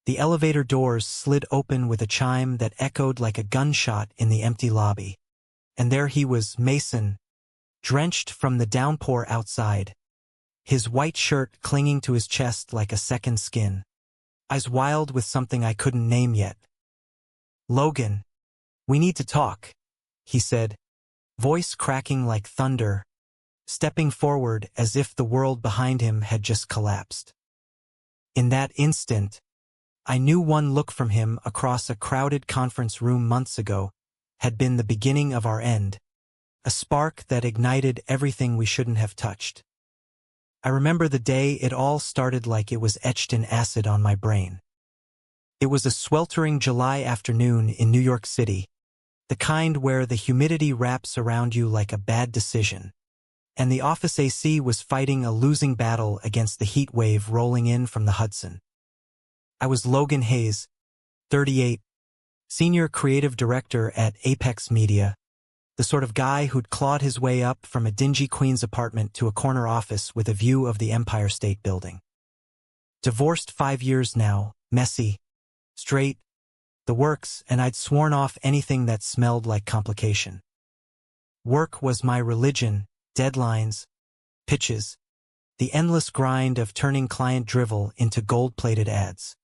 The elevator doors slid open with a chime that echoed like a gunshot in the empty lobby. And there he was, Mason, drenched from the downpour outside, his white shirt clinging to his chest like a second skin, eyes wild with something I couldn't name yet. "Logan, we need to talk," he said, voice cracking like thunder, stepping forward as if the world behind him had just collapsed. In that instant, I knew one look from him across a crowded conference room months ago had been the beginning of our end, a spark that ignited everything we shouldn't have touched. I remember the day it all started like it was etched in acid on my brain. It was a sweltering July afternoon in New York City, the kind where the humidity wraps around you like a bad decision, and the office AC was fighting a losing battle against the heat wave rolling in from the Hudson. I was Logan Hayes, 38, senior creative director at Apex Media, the sort of guy who'd clawed his way up from a dingy Queens apartment to a corner office with a view of the Empire State Building. Divorced 5 years now, messy, straight, the works, and I'd sworn off anything that smelled like complication. Work was my religion, deadlines, pitches, the endless grind of turning client drivel into gold-plated ads.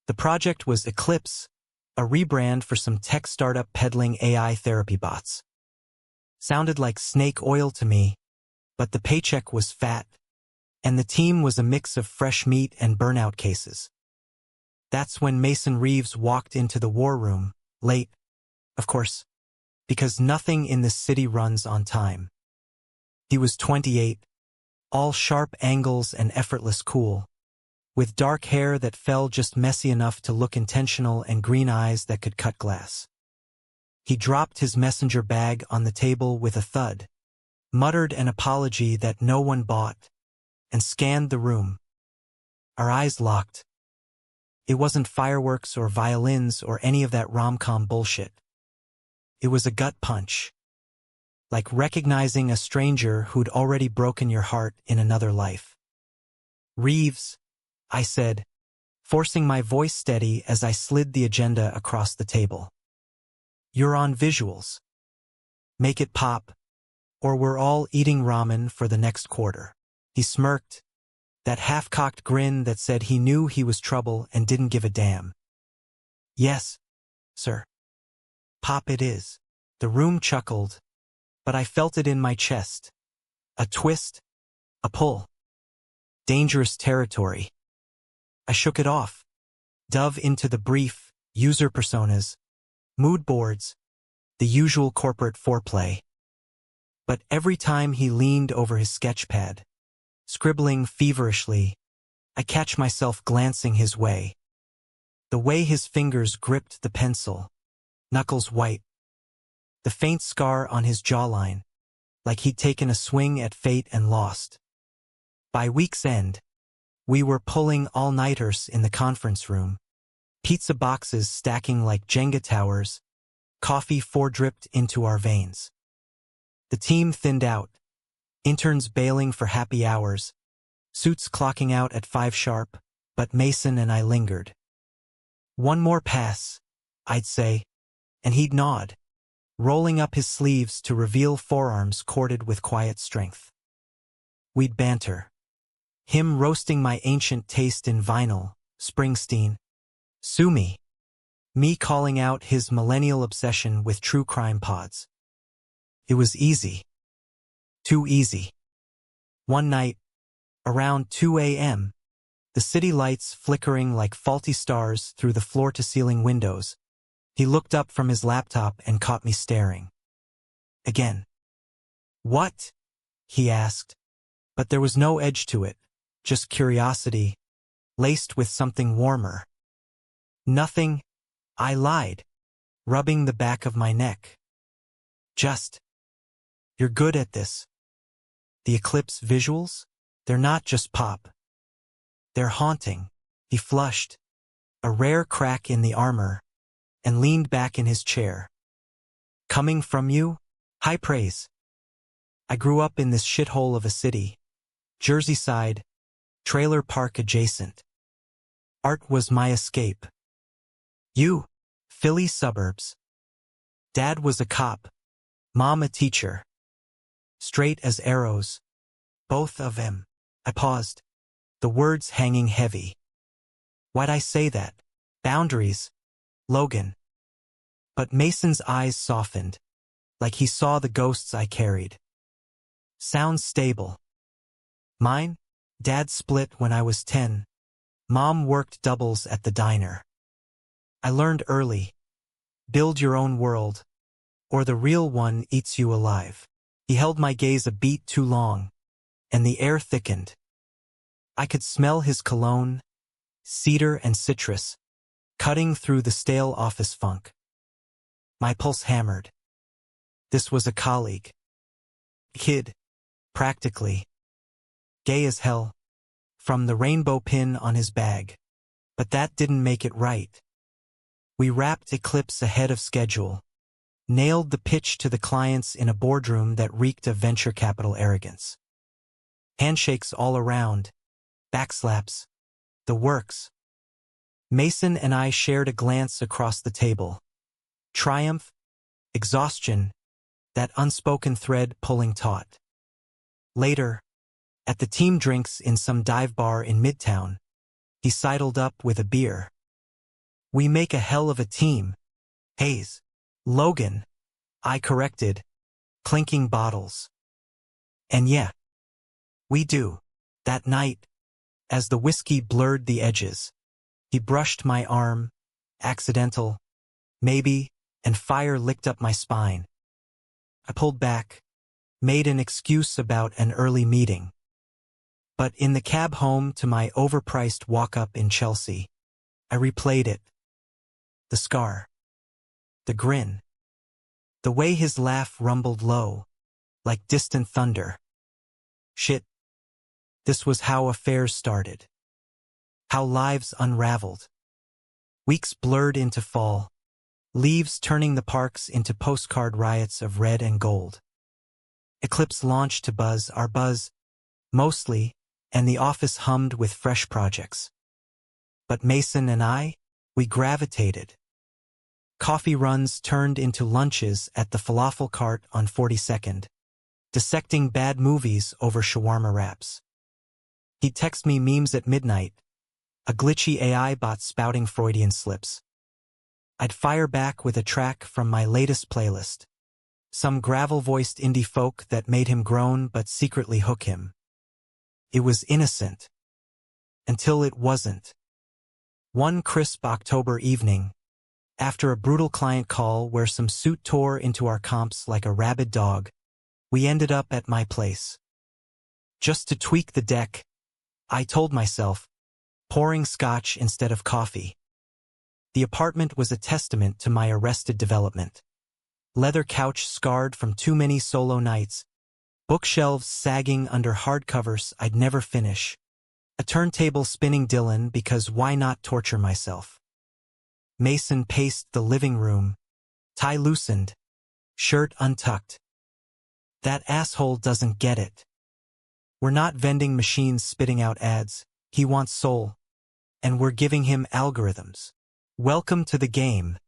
The project was Eclipse, a rebrand for some tech startup peddling AI therapy bots. Sounded like snake oil to me, but the paycheck was fat, and the team was a mix of fresh meat and burnout cases. That's when Mason Reeves walked into the war room, late, of course, because nothing in this city runs on time. He was 28, all sharp angles and effortless cool, with dark hair that fell just messy enough to look intentional and green eyes that could cut glass. He dropped his messenger bag on the table with a thud, muttered an apology that no one bought, and scanned the room. Our eyes locked. It wasn't fireworks or violins or any of that rom-com bullshit. It was a gut punch, like recognizing a stranger who'd already broken your heart in another life. "Reeves," I said, forcing my voice steady as I slid the agenda across the table. "You're on visuals. Make it pop, or we're all eating ramen for the next quarter." He smirked, that half-cocked grin that said he knew he was trouble and didn't give a damn. "Yes, sir. Pop it is." The room chuckled, but I felt it in my chest. A twist, a pull. Dangerous territory. I shook it off, dove into the brief, user personas, mood boards, the usual corporate foreplay. But every time he leaned over his sketchpad, scribbling feverishly, I catch myself glancing his way. The way his fingers gripped the pencil, knuckles white. The faint scar on his jawline, like he'd taken a swing at fate and lost. By week's end, we were pulling all-nighters in the conference room, pizza boxes stacking like Jenga towers, coffee four-dripped into our veins. The team thinned out, interns bailing for happy hours, suits clocking out at 5 sharp, but Mason and I lingered. "One more pass," I'd say, and he'd nod, rolling up his sleeves to reveal forearms corded with quiet strength. We'd banter. Him roasting my ancient taste in vinyl, Springsteen, "Sue me." Me calling out his millennial obsession with true crime pods. It was easy. Too easy. One night, around 2 a.m., the city lights flickering like faulty stars through the floor-to-ceiling windows, he looked up from his laptop and caught me staring. Again. "What?" he asked, but there was no edge to it, just curiosity, laced with something warmer. "Nothing," I lied, rubbing the back of my neck. "Just. You're good at this. The Eclipse visuals? They're not just pop. They're haunting." He flushed, a rare crack in the armor, and leaned back in his chair. "Coming from you? High praise. I grew up in this shithole of a city, Jersey side, trailer park adjacent. Art was my escape. You, Philly suburbs. Dad was a cop, Mom a teacher. Straight as arrows, both of them. I paused, the words hanging heavy. Why'd I say that? Boundaries, Logan. But Mason's eyes softened, like he saw the ghosts I carried. Sounds stable. Mine? Dad split when I was 10. Mom worked doubles at the diner. I learned early. Build your own world, or the real one eats you alive. He held my gaze a beat too long, and the air thickened. I could smell his cologne, cedar and citrus, cutting through the stale office funk. My pulse hammered. This was a colleague. Kid, practically. Gay as hell, from the rainbow pin on his bag. But that didn't make it right. We wrapped Eclipse ahead of schedule, nailed the pitch to the clients in a boardroom that reeked of venture capital arrogance. Handshakes all around, backslaps, the works. Mason and I shared a glance across the table. Triumph, exhaustion, that unspoken thread pulling taut. Later, at the team drinks in some dive bar in Midtown, he sidled up with a beer. We make a hell of a team. Hayes. Logan. I corrected, clinking bottles. And yeah, we do. That night, as the whiskey blurred the edges, he brushed my arm, accidental, maybe, and fire licked up my spine. I pulled back, made an excuse about an early meeting. But in the cab home to my overpriced walk-up in Chelsea, I replayed it. The scar. The grin. The way his laugh rumbled low, like distant thunder. Shit. This was how affairs started. How lives unraveled. Weeks blurred into fall, leaves turning the parks into postcard riots of red and gold. Eclipse launched to buzz our buzz, mostly, and the office hummed with fresh projects. But Mason and I, we gravitated. Coffee runs turned into lunches at the falafel cart on 42nd, dissecting bad movies over shawarma wraps. He'd text me memes at midnight, a glitchy AI bot spouting Freudian slips. I'd fire back with a track from my latest playlist, some gravel-voiced indie folk that made him groan but secretly hook him. It was innocent. Until it wasn't. One crisp October evening, after a brutal client call where some suit tore into our comps like a rabid dog, we ended up at my place. Just to tweak the deck, I told myself, pouring scotch instead of coffee. The apartment was a testament to my arrested development. Leather couch scarred from too many solo nights, bookshelves sagging under hardcovers I'd never finish, a turntable spinning Dylan because why not torture myself? Mason paced the living room, tie loosened, shirt untucked. That asshole doesn't get it. We're not vending machines spitting out ads, he wants soul. And we're giving him algorithms. Welcome to the game,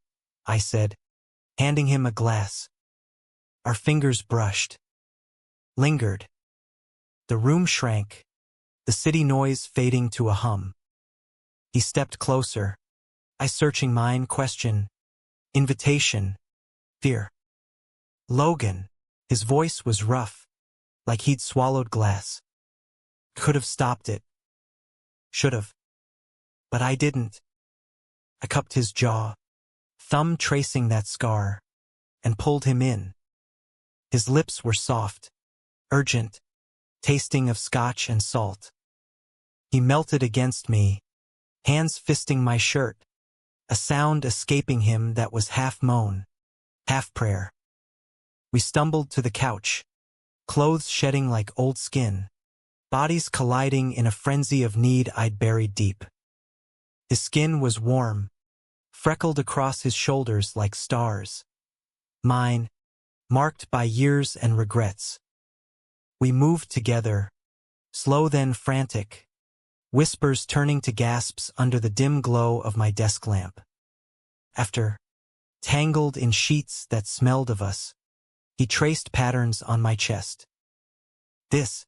I said, handing him a glass. Our fingers brushed. Lingered. The room shrank, the city noise fading to a hum. He stepped closer. I searching mine, question, invitation, fear. Logan, his voice was rough, like he'd swallowed glass. Could have stopped it. Should have. But I didn't. I cupped his jaw, thumb tracing that scar, and pulled him in. His lips were soft, urgent, tasting of scotch and salt. He melted against me, hands fisting my shirt, a sound escaping him that was half moan, half prayer. We stumbled to the couch, clothes shedding like old skin, bodies colliding in a frenzy of need I'd buried deep. His skin was warm, freckled across his shoulders like stars. Mine, marked by years and regrets. We moved together, slow then frantic, whispers turning to gasps under the dim glow of my desk lamp. After, tangled in sheets that smelled of us, he traced patterns on my chest. This.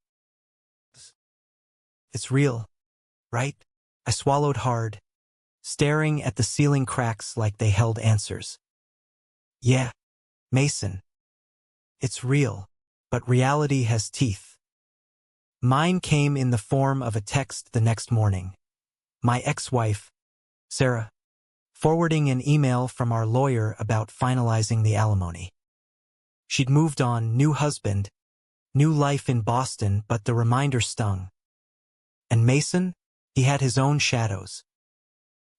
It's real, right? I swallowed hard, staring at the ceiling cracks like they held answers. Yeah, Mason. It's real, but reality has teeth. Mine came in the form of a text the next morning. My ex-wife, Sarah, forwarding an email from our lawyer about finalizing the alimony. She'd moved on, new husband, new life in Boston, but the reminder stung. And Mason, he had his own shadows.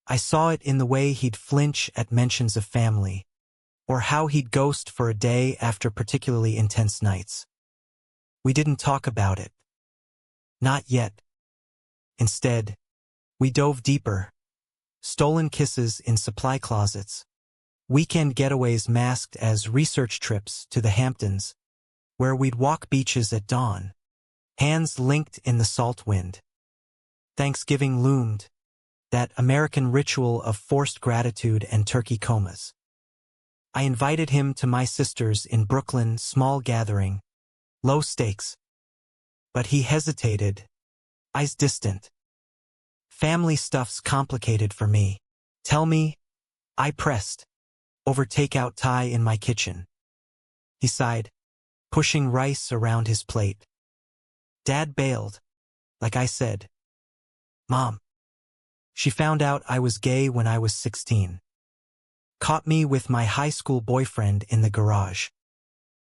I saw it in the way he'd flinch at mentions of family, or how he'd ghost for a day after particularly intense nights. We didn't talk about it. Not yet. Instead, we dove deeper. Stolen kisses in supply closets. Weekend getaways masked as research trips to the Hamptons, where we'd walk beaches at dawn, hands linked in the salt wind. Thanksgiving loomed, that American ritual of forced gratitude and turkey comas. I invited him to my sister's in Brooklyn, small gathering, low stakes. But he hesitated, eyes distant. Family stuff's complicated for me. Tell me, I pressed, over takeout Thai in my kitchen. He sighed, pushing rice around his plate. Dad bailed, like I said. Mom. She found out I was gay when I was 16. Caught me with my high school boyfriend in the garage.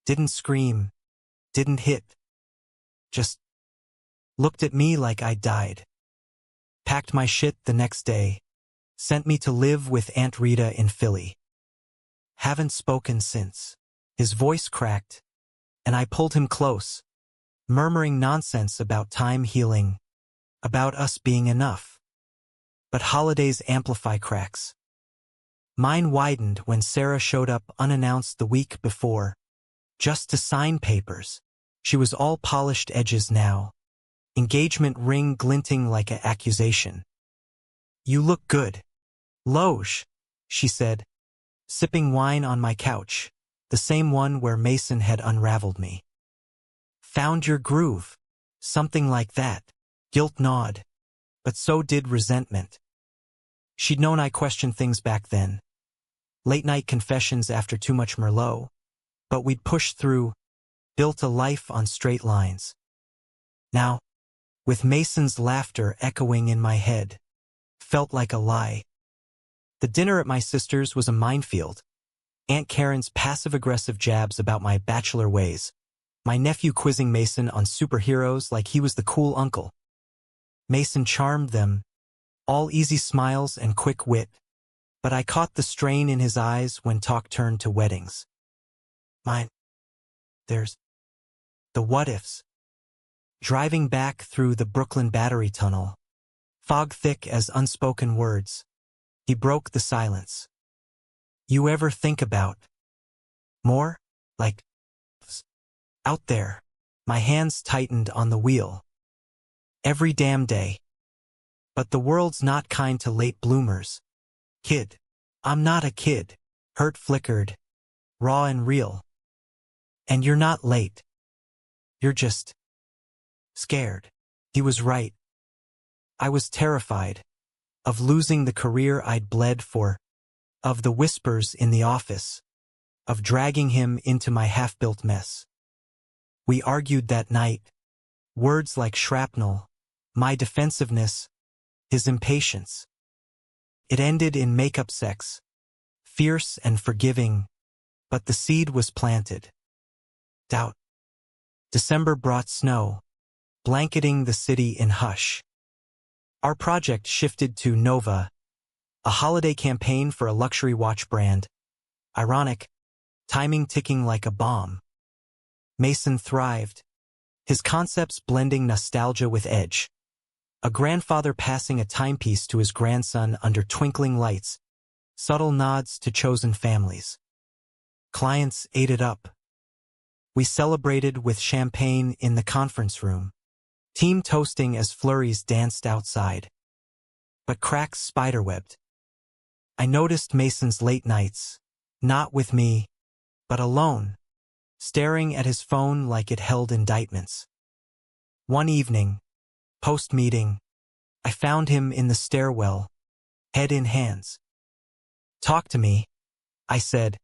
Didn't scream, didn't hit. Just looked at me like I died. Packed my shit the next day. Sent me to live with Aunt Rita in Philly. Haven't spoken since. His voice cracked, and I pulled him close, murmuring nonsense about time healing, about us being enough. But holidays amplify cracks. Mine widened when Sarah showed up unannounced the week before, just to sign papers. She was all polished edges now, engagement ring glinting like an accusation. You look good. Loge, she said, sipping wine on my couch, the same one where Mason had unraveled me. Found your groove. Something like that. Guilt gnawed, but so did resentment. She'd known I questioned things back then. Late-night confessions after too much Merlot, but we'd pushed through, built a life on straight lines. Now, with Mason's laughter echoing in my head, felt like a lie. The dinner at my sister's was a minefield. Aunt Karen's passive-aggressive jabs about my bachelor ways. My nephew quizzing Mason on superheroes like he was the cool uncle. Mason charmed them, all easy smiles and quick wit, but I caught the strain in his eyes when talk turned to weddings. There's the what-ifs. Driving back through the Brooklyn Battery Tunnel, fog thick as unspoken words, he broke the silence. You ever think about more? Like out there? My hands tightened on the wheel. Every damn day. But the world's not kind to late bloomers. Kid. I'm not a kid. Hurt flickered. Raw and real. And you're not late. You're just scared. He was right. I was terrified of losing the career I'd bled for, of the whispers in the office, of dragging him into my half-built mess. We argued that night, words like shrapnel, my defensiveness, his impatience. It ended in makeup sex, fierce and forgiving, but the seed was planted. Doubt. December brought snow, blanketing the city in hush. Our project shifted to Nova, a holiday campaign for a luxury watch brand. Ironic, timing ticking like a bomb. Mason thrived, his concepts blending nostalgia with edge. A grandfather passing a timepiece to his grandson under twinkling lights, subtle nods to chosen families. Clients ate it up. We celebrated with champagne in the conference room. Team toasting as flurries danced outside. But cracks spiderwebbed. I noticed Mason's late nights, not with me, but alone, staring at his phone like it held indictments. One evening, post-meeting, I found him in the stairwell, head in hands. "Talk to me," I said,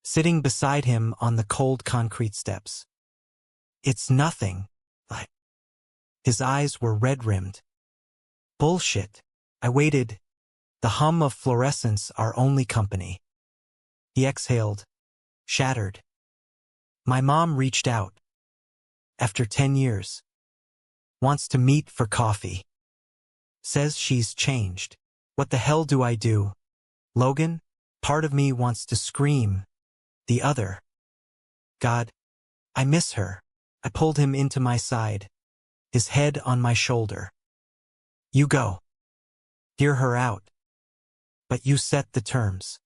sitting beside him on the cold concrete steps. "It's nothing." His eyes were red-rimmed. "Bullshit." I waited, the hum of fluorescence our only company. He exhaled, shattered. "My mom reached out. After 10 years. Wants to meet for coffee. Says she's changed. What the hell do I do? Logan?" Part of me wants to scream. The other. "God, I miss her." I pulled him into my side, his head on my shoulder. "You go. Hear her out. But you set the terms.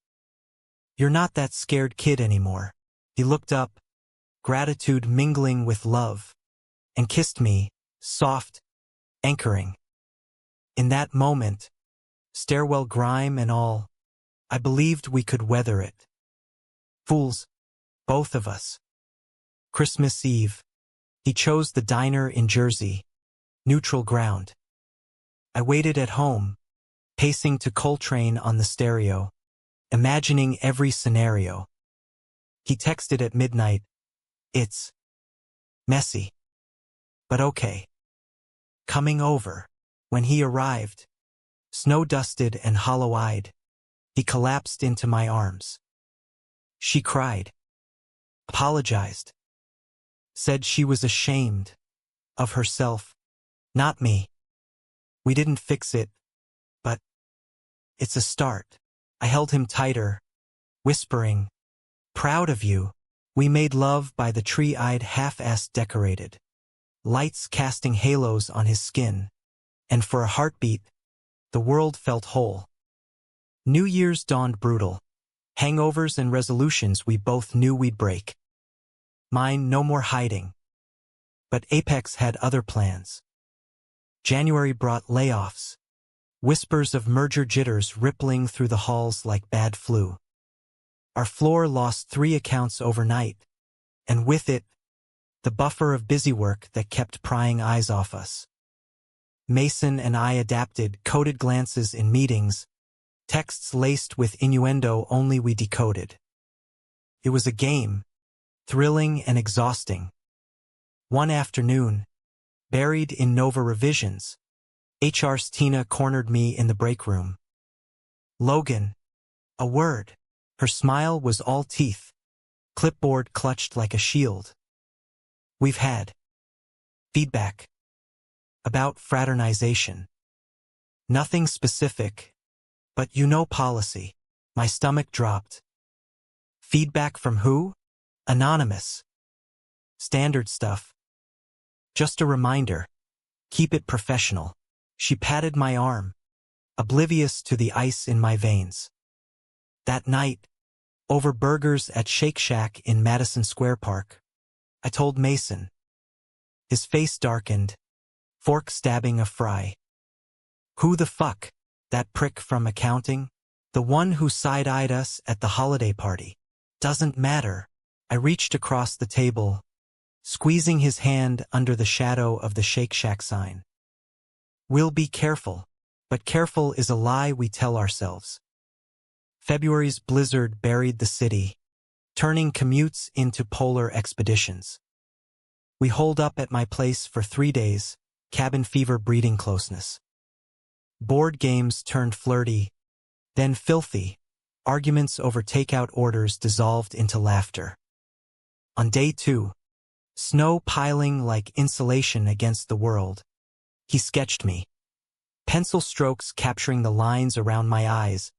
You're not that scared kid anymore." He looked up, gratitude mingling with love, and kissed me, soft, anchoring. In that moment, stairwell grime and all, I believed we could weather it. Fools, both of us. Christmas Eve. He chose the diner in Jersey, neutral ground. I waited at home, pacing to Coltrane on the stereo, imagining every scenario. He texted at midnight, "It's messy, but okay. Coming over." When he arrived, snow-dusted and hollow-eyed, he collapsed into my arms. She cried, apologized, said she was ashamed of herself, not me. We didn't fix it, but it's a start. I held him tighter, whispering, "Proud of you." We made love by the tree-eyed half-assed decorated, lights casting halos on his skin, and for a heartbeat, the world felt whole. New Year's dawned brutal. Hangovers and resolutions we both knew we'd break. Mine no more hiding. But Apex had other plans. January brought layoffs, whispers of merger jitters rippling through the halls like bad flu. Our floor lost 3 accounts overnight, and with it, the buffer of busy work that kept prying eyes off us. Mason and I adapted, coded glances in meetings, texts laced with innuendo only we decoded. It was a game, thrilling and exhausting. One afternoon, buried in Nova revisions, HR's Tina cornered me in the break room. "Logan." A word. Her smile was all teeth, clipboard clutched like a shield. "We've had feedback about fraternization. Nothing specific, but you know policy." My stomach dropped. "Feedback from who?" "Anonymous. Standard stuff. Just a reminder. Keep it professional." She patted my arm, oblivious to the ice in my veins. That night, over burgers at Shake Shack in Madison Square Park, I told Mason. His face darkened, fork stabbing a fry. "Who the fuck? That prick from accounting? The one who side-eyed us at the holiday party?" "Doesn't matter." I reached across the table, squeezing his hand under the shadow of the Shake Shack sign. "We'll be careful." But careful is a lie we tell ourselves. February's blizzard buried the city, turning commutes into polar expeditions. We holed up at my place for 3 days, cabin fever breeding closeness. Board games turned flirty, then filthy. Arguments over takeout orders dissolved into laughter. On day 2, snow piling like insulation against the world, he sketched me. Pencil strokes capturing the lines around my eyes,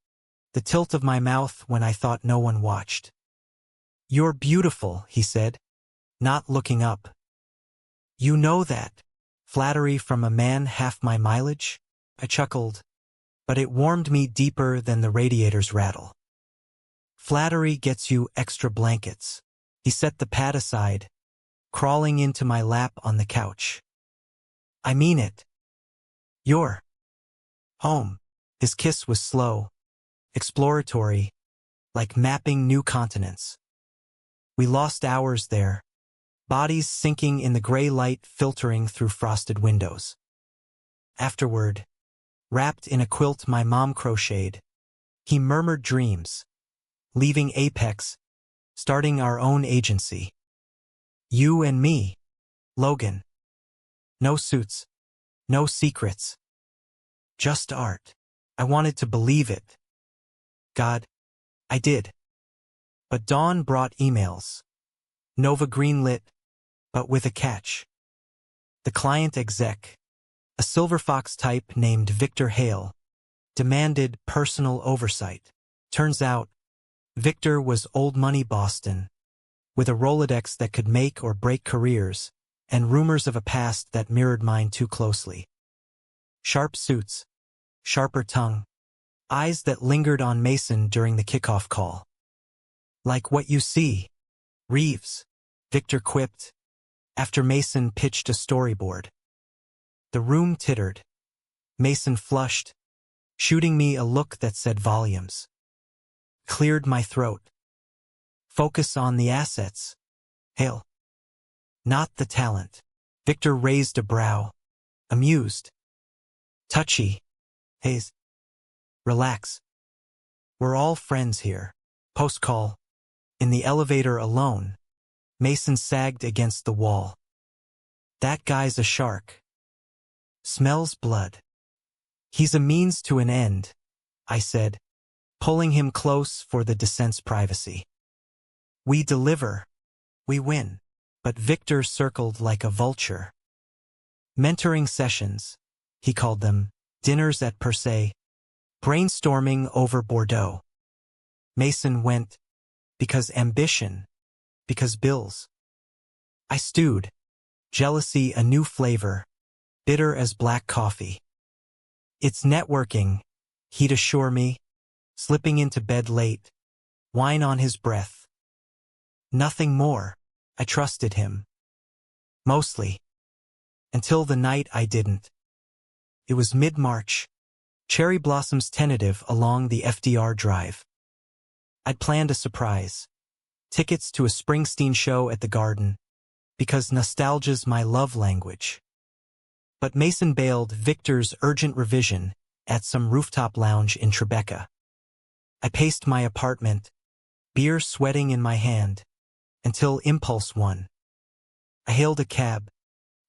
the tilt of my mouth when I thought no one watched. "You're beautiful," he said, not looking up. "You know that." Flattery from a man half my mileage? I chuckled, but it warmed me deeper than the radiator's rattle. "Flattery gets you extra blankets." He set the pad aside, crawling into my lap on the couch. I mean it. You're home. His kiss was slow, exploratory, like mapping new continents. We lost hours there, bodies sinking in the gray light filtering through frosted windows. Afterward, wrapped in a quilt my mom crocheted, he murmured dreams, leaving Apex, starting our own agency. You and me, Logan. No suits, no secrets. Just art. I wanted to believe it. God, I did. But dawn brought emails. Nova greenlit, but with a catch. The client exec, a silver fox type named Victor Hale, demanded personal oversight. Turns out, Victor was old money Boston, with a Rolodex that could make or break careers, and rumors of a past that mirrored mine too closely. Sharp suits, sharper tongue, eyes that lingered on Mason during the kickoff call. Like what you see, Reeves, Victor quipped, after Mason pitched a storyboard. The room tittered. Mason flushed, shooting me a look that said volumes. Cleared my throat. Focus on the assets, Hale. Not the talent. Victor raised a brow, amused. Touchy. Hayes. Relax. We're all friends here. Post-call. In the elevator alone, Mason sagged against the wall. That guy's a shark. Smells blood. He's a means to an end, I said, pulling him close for the descent's privacy. We deliver. We win. But Victor circled like a vulture. Mentoring sessions, he called them, dinners at Per Se, brainstorming over Bordeaux. Mason went, because ambition, because bills. I stewed, jealousy a new flavor, bitter as black coffee. It's networking, he'd assure me, slipping into bed late, wine on his breath. Nothing more. I trusted him. Mostly. Until the night I didn't. It was mid-March. Cherry blossoms tentative along the FDR Drive. I'd planned a surprise. Tickets to a Springsteen show at the Garden, because nostalgia's my love language. But Mason bailed Victor's urgent revision at some rooftop lounge in Tribeca. I paced my apartment, beer sweating in my hand, until impulse won. I hailed a cab,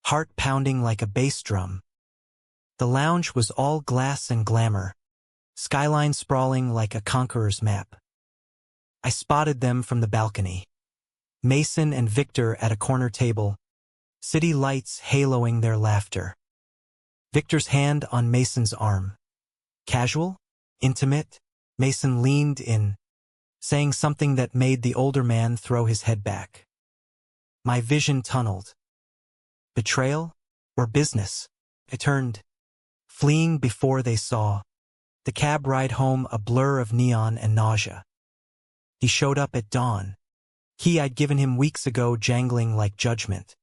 heart pounding like a bass drum. The lounge was all glass and glamour, skyline sprawling like a conqueror's map. I spotted them from the balcony. Mason and Victor at a corner table, city lights haloing their laughter. Victor's hand on Mason's arm. Casual? Intimate? Mason leaned in, saying something that made the older man throw his head back. My vision tunneled. Betrayal? Or business? I turned, fleeing before they saw, the cab ride home a blur of neon and nausea. He showed up at dawn. Key I'd given him weeks ago jangling like judgment.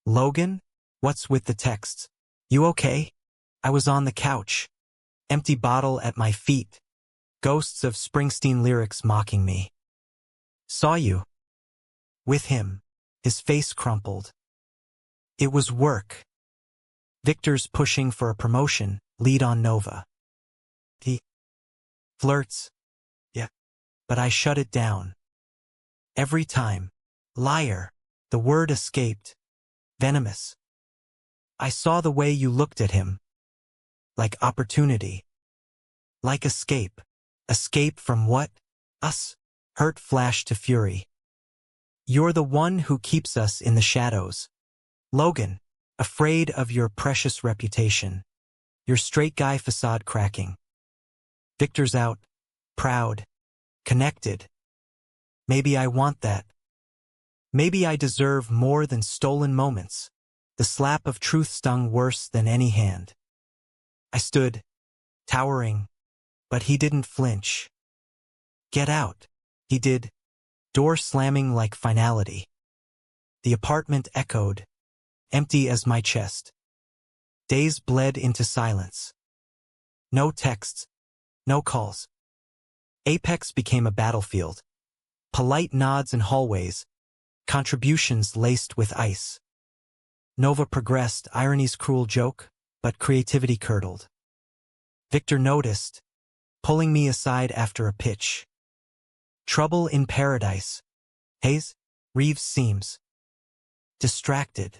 Logan? What's with the texts? You okay? I was on the couch. Empty bottle at my feet. Ghosts of Springsteen lyrics mocking me. Saw you. With him. His face crumpled. It was work. Victor's pushing for a promotion, lead on Nova. He flirts. Yeah. But I shut it down. Every time. Liar. The word escaped. Venomous. I saw the way you looked at him. Like opportunity. Like escape. Escape from what? Us. Hurt flashed to fury. You're the one who keeps us in the shadows. Logan, afraid of your precious reputation. Your straight guy facade cracking. Victor's out. Proud. Connected. Maybe I want that. Maybe I deserve more than stolen moments. The slap of truth stung worse than any hand. I stood, towering, but he didn't flinch. Get out. He did, door slamming like finality. The apartment echoed, empty as my chest. Days bled into silence. No texts, no calls. Apex became a battlefield. Polite nods in hallways, contributions laced with ice. Nova progressed, irony's cruel joke, but creativity curdled. Victor noticed, pulling me aside after a pitch. Trouble in paradise. Hayes? Reeves seems distracted.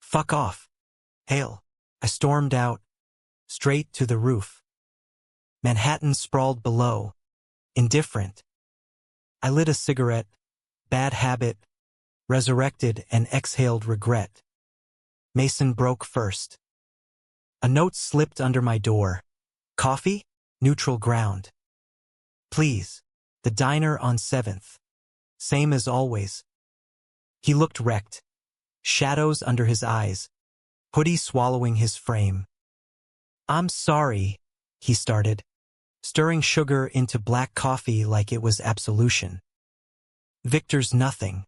Fuck off. Hail. I stormed out, straight to the roof. Manhattan sprawled below, indifferent. I lit a cigarette, bad habit, resurrected and exhaled regret. Mason broke first. A note slipped under my door. Coffee? Neutral ground. Please. The diner on 7th. Same as always. He looked wrecked. Shadows under his eyes. Hoodie swallowing his frame. I'm sorry, he started, stirring sugar into black coffee like it was absolution. Victor's nothing.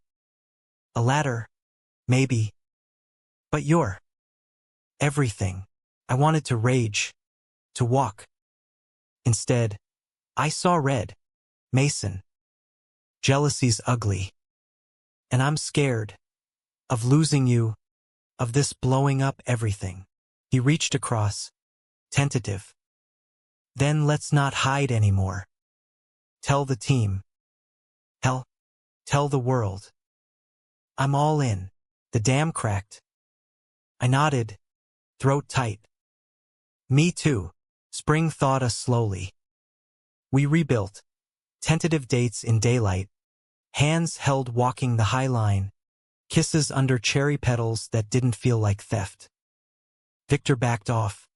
A ladder, maybe. But you're everything. I wanted to rage, to walk. Instead, I saw red. Mason. Jealousy's ugly. And I'm scared. Of losing you. Of this blowing up everything. He reached across. Tentative. Then let's not hide anymore. Tell the team. Hell. Tell the world. I'm all in. The dam cracked. I nodded. Throat tight. Me too. Spring thawed us slowly. We rebuilt. Tentative dates in daylight. Hands held walking the high line. Kisses under cherry petals that didn't feel like theft. Victor backed off.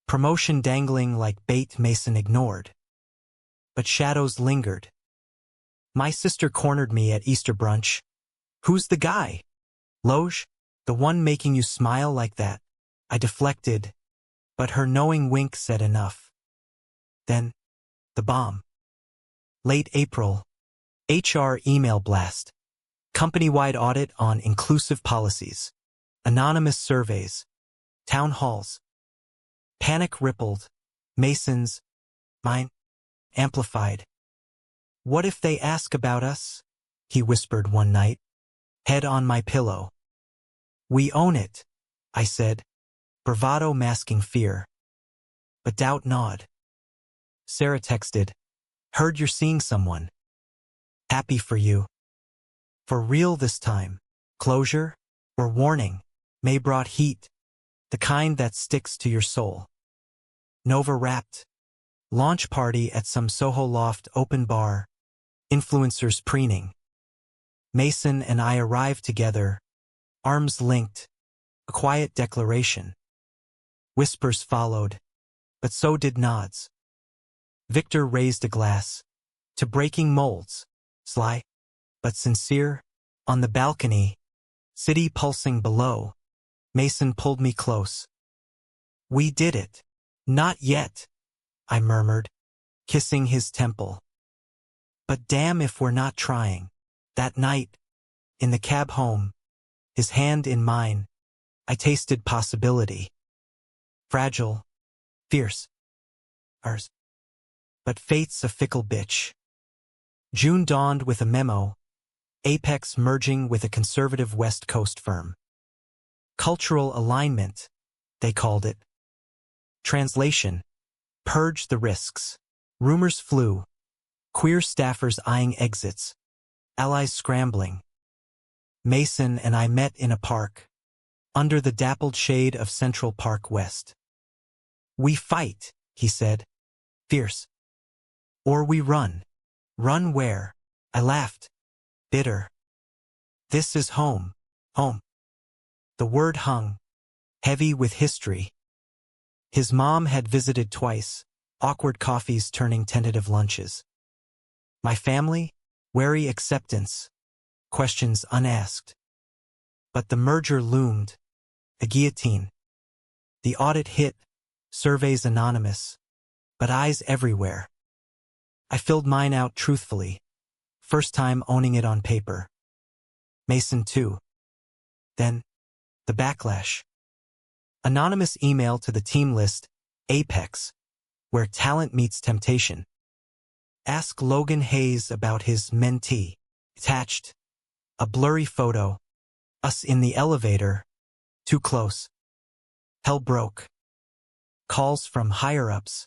Promotion dangling like bait Mason ignored. But shadows lingered. My sister cornered me at Easter brunch. Who's the guy? Loge? The one making you smile like that? I deflected, but her knowing wink said enough. Then, the bomb. Late April. HR email blast. Company-wide audit on inclusive policies. Anonymous surveys. Town halls. Panic rippled. Mason's. Mine. Amplified. What if they ask about us? He whispered one night. Head on my pillow. We own it, I said. Bravado masking fear. But doubt gnawed. Sarah texted. Heard you're seeing someone. Happy for you. For real this time. Closure? Or warning? May brought heat. The kind that sticks to your soul. Nova rapped. Launch party at some Soho loft open bar. Influencers preening. Mason and I arrived together. Arms linked. A quiet declaration. Whispers followed. But so did nods. Victor raised a glass. To breaking molds. Sly. But sincere. On the balcony. City pulsing below. Mason pulled me close. We did it. Not yet, I murmured, kissing his temple. But damn if we're not trying. That night, in the cab home, his hand in mine, I tasted possibility. Fragile, fierce, ours. But fate's a fickle bitch. June dawned with a memo, Apex merging with a conservative West Coast firm. Cultural alignment, they called it. Translation. Purge the risks. Rumors flew. Queer staffers eyeing exits. Allies scrambling. Mason and I met in a park. Under the dappled shade of Central Park West. We fight, he said. Fierce. Or we run. Run where? I laughed. Bitter. This is home. Home. The word hung. Heavy with history. His mom had visited twice, awkward coffees turning tentative lunches. My family? Wary acceptance. Questions unasked. But the merger loomed. A guillotine. The audit hit, surveys anonymous, but eyes everywhere. I filled mine out truthfully. First time owning it on paper. Mason too. Then, the backlash. Anonymous email to the team list, Apex, where talent meets temptation. Ask Logan Hayes about his mentee. Attached, a blurry photo. Us in the elevator. Too close. Hell broke. Calls from higher-ups.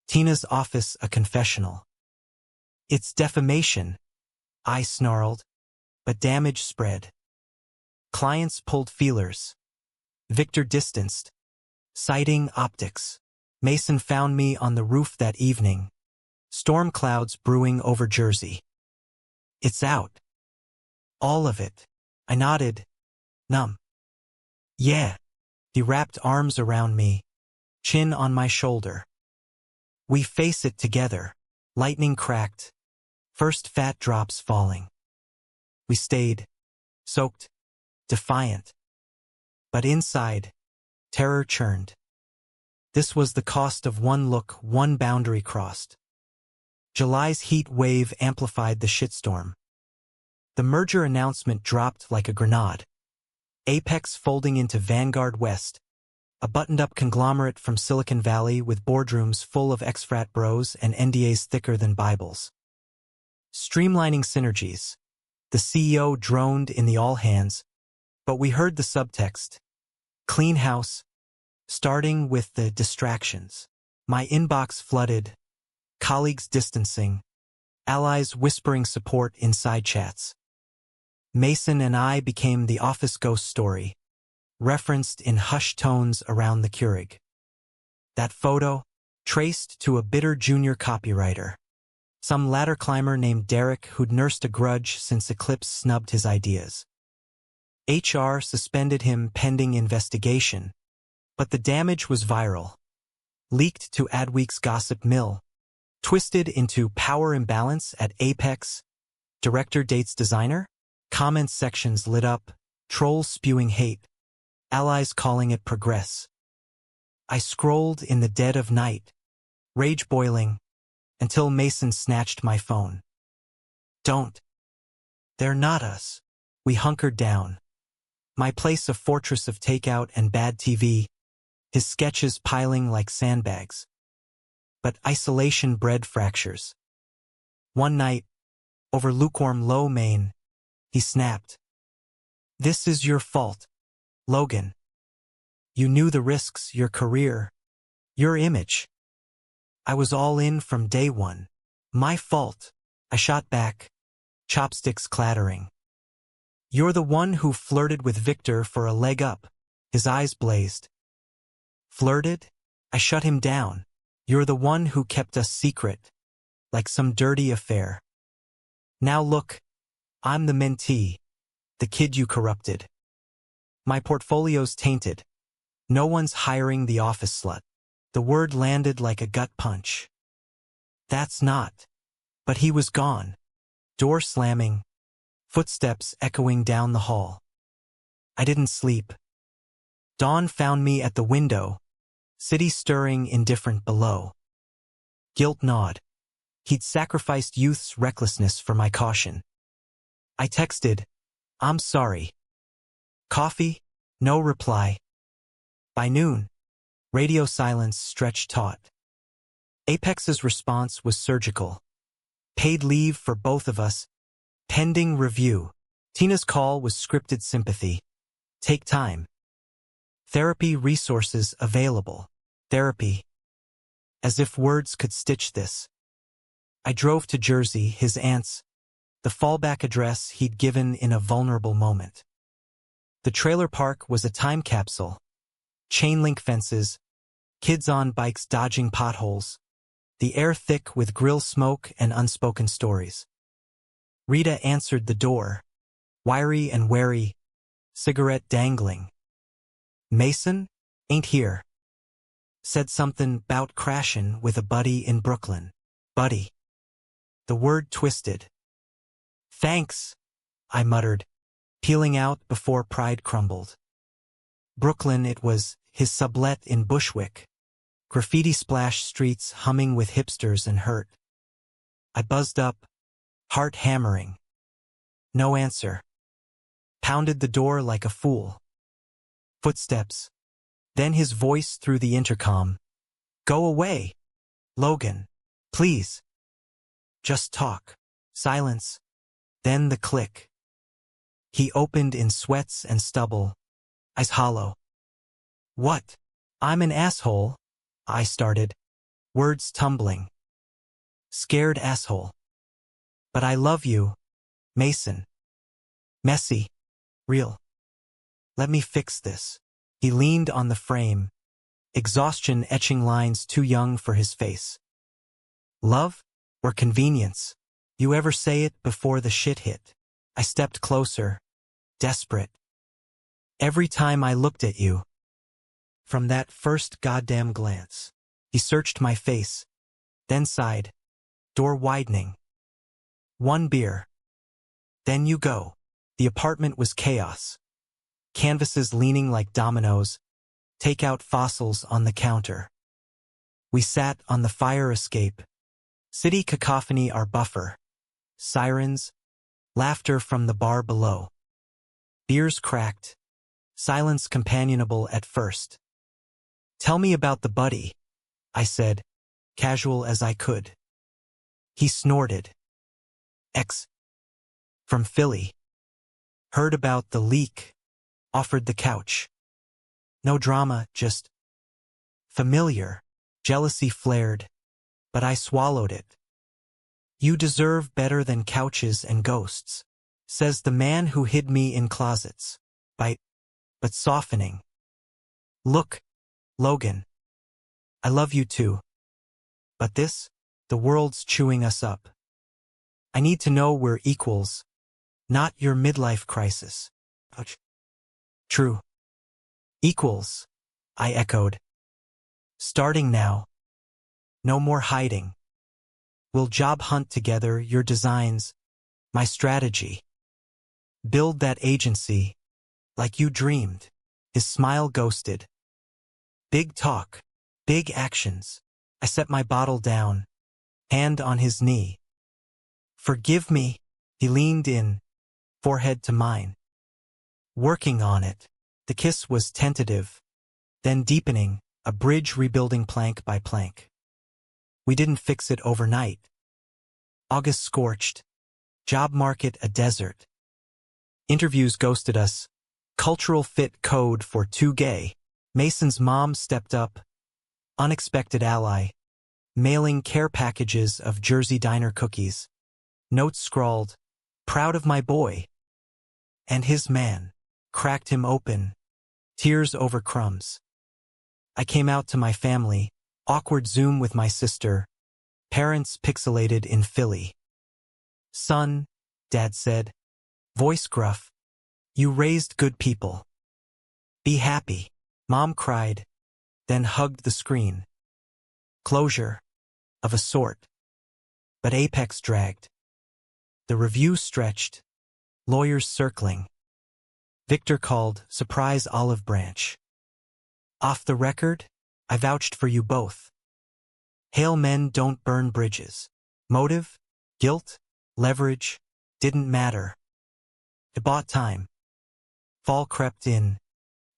Tina's office a confessional. It's defamation, I snarled, but damage spread. Clients pulled feelers. Victor distanced, citing optics. Mason found me on the roof that evening. Storm clouds brewing over Jersey. It's out. All of it. I nodded, numb. Yeah. He wrapped arms around me, chin on my shoulder. We face it together. Lightning cracked. First fat drops falling. We stayed, soaked, defiant. But inside, terror churned. This was the cost of one look, one boundary crossed. July's heat wave amplified the shitstorm. The merger announcement dropped like a grenade. Apex folding into Vanguard West, a buttoned-up conglomerate from Silicon Valley with boardrooms full of ex-frat bros and NDAs thicker than Bibles. Streamlining synergies. The CEO droned in the all-hands, but we heard the subtext. Clean house, starting with the distractions. My inbox flooded, colleagues distancing, allies whispering support in side chats. Mason and I became the office ghost story, referenced in hushed tones around the Keurig. That photo, traced to a bitter junior copywriter. Some ladder climber named Derek who'd nursed a grudge since Eclipse snubbed his ideas. HR suspended him pending investigation, but the damage was viral. Leaked to Adweek's gossip mill. Twisted into power imbalance at Apex. Director dates designer? Comment sections lit up, trolls spewing hate, allies calling it progress. I scrolled in the dead of night, rage boiling, until Mason snatched my phone. Don't. They're not us. We hunkered down. My place a fortress of takeout and bad TV, his sketches piling like sandbags. But isolation bred fractures. One night, over lukewarm lo mein, he snapped. This is your fault, Logan. You knew the risks, your career, your image. I was all in from day one. My fault. I shot back, chopsticks clattering. You're the one who flirted with Victor for a leg up. His eyes blazed. Flirted? I shut him down. You're the one who kept us secret, like some dirty affair. Now look, I'm the mentee, the kid you corrupted. My portfolio's tainted. No one's hiring the office slut. The word landed like a gut punch. That's not. But he was gone. Door slamming, footsteps echoing down the hall. I didn't sleep. Dawn found me at the window, city stirring indifferent below. Guilt gnawed. He'd sacrificed youth's recklessness for my caution. I texted, I'm sorry. Coffee? No reply. By noon, radio silence stretched taut. Apex's response was surgical. Paid leave for both of us. Pending review. Tina's call was scripted sympathy. Take time. Therapy resources available. Therapy. As if words could stitch this. I drove to Jersey, his aunt's, the fallback address he'd given in a vulnerable moment. The trailer park was a time capsule. Chain link fences, kids on bikes dodging potholes, the air thick with grill smoke and unspoken stories. Rita answered the door, wiry and wary, cigarette dangling. Mason? Ain't here. Said something 'bout crashin' with a buddy in Brooklyn. Buddy. The word twisted. Thanks, I muttered, peeling out before pride crumbled. Brooklyn it was, his sublet in Bushwick. Graffiti-splashed streets humming with hipsters and hurt. I buzzed up, heart hammering. No answer. Pounded the door like a fool. Footsteps. Then his voice through the intercom. Go away, Logan. Please. Just talk. Silence. Then the click. He opened in sweats and stubble, eyes hollow. What? I'm an asshole, I started, words tumbling. Scared asshole. But I love you, Mason. Messy. Real. Let me fix this. He leaned on the frame, exhaustion etching lines too young for his face. Love or convenience? You ever say it before the shit hit? I stepped closer, desperate. Every time I looked at you. From that first goddamn glance. He searched my face, then sighed, door widening. One beer. Then you go. The apartment was chaos. Canvases leaning like dominoes, takeout fossils on the counter. We sat on the fire escape. City cacophony our buffer. Sirens, laughter from the bar below. Beers cracked, silence companionable at first. Tell me about the buddy, I said, casual as I could. He snorted. Ex. From Philly. Heard about the leak. Offered the couch. No drama, just familiar. Jealousy flared, but I swallowed it. You deserve better than couches and ghosts, says the man who hid me in closets. But softening. Look, Logan. I love you too. But the world's chewing us up. I need to know we're equals, not your midlife crisis. Ouch. True. Equals, I echoed. Starting now. No more hiding. We'll job hunt together your designs, my strategy. Build that agency, like you dreamed. His smile ghosted. Big talk, big actions. I set my bottle down, hand on his knee. Forgive me, he leaned in, forehead to mine. Working on it. The kiss was tentative, then deepening, a bridge rebuilding plank by plank. We didn't fix it overnight. August scorched. Job market a desert. Interviews ghosted us. Cultural fit code for too gay. Mason's mom stepped up. Unexpected ally. Mailing care packages of Jersey Diner cookies. Notes scrawled, proud of my boy. And his man. Cracked him open. Tears over crumbs. I came out to my family. Awkward Zoom with my sister. Parents pixelated in Philly. Son, Dad said. Voice gruff. You raised good people. Be happy. Mom cried, then hugged the screen. Closure. Of a sort. But apex dragged. The review stretched. Lawyers circling. Victor called, surprise olive branch. Off the record, I vouched for you both. Hail men don't burn bridges. Motive, guilt, leverage, didn't matter. It bought time. Fall crept in.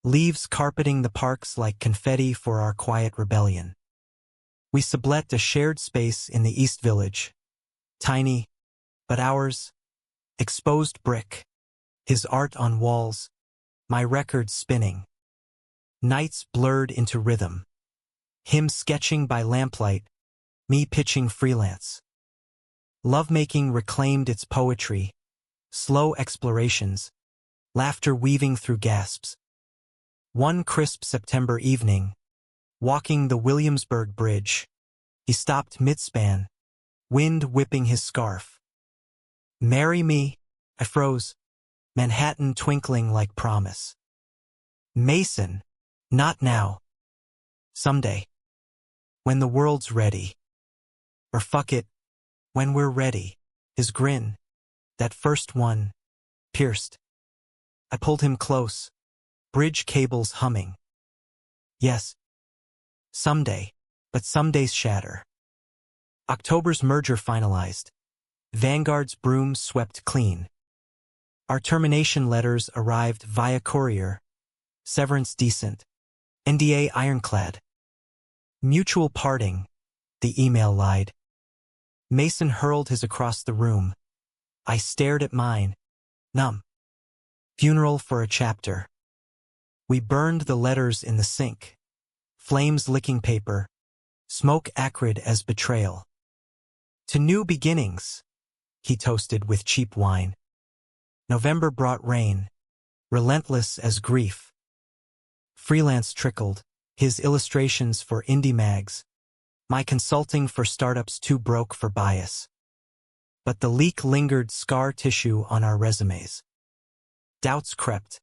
Leaves carpeting the parks like confetti for our quiet rebellion. We sublet a shared space in the East Village. Tiny, but ours. Exposed brick. His art on walls. My record spinning. Nights blurred into rhythm. Him sketching by lamplight. Me pitching freelance. Lovemaking reclaimed its poetry. Slow explorations. Laughter weaving through gasps. One crisp September evening. Walking the Williamsburg Bridge. He stopped mid-span. Wind whipping his scarf. Marry me? I froze. Manhattan twinkling like promise. Mason. Not now. Someday. When the world's ready. Or fuck it. When we're ready. His grin. That first one. Pierced. I pulled him close. Bridge cables humming. Yes. Someday. But some days shatter. October's merger finalized. Vanguard's broom swept clean. Our termination letters arrived via courier. Severance decent. NDA ironclad. Mutual parting, the email lied. Mason hurled his across the room. I stared at mine, numb. Funeral for a chapter. We burned the letters in the sink. Flames licking paper. Smoke acrid as betrayal. To new beginnings, he toasted with cheap wine. November brought rain, relentless as grief. Freelance trickled, his illustrations for indie mags, my consulting for startups too broke for bias. But the leak lingered scar tissue on our resumes. Doubts crept.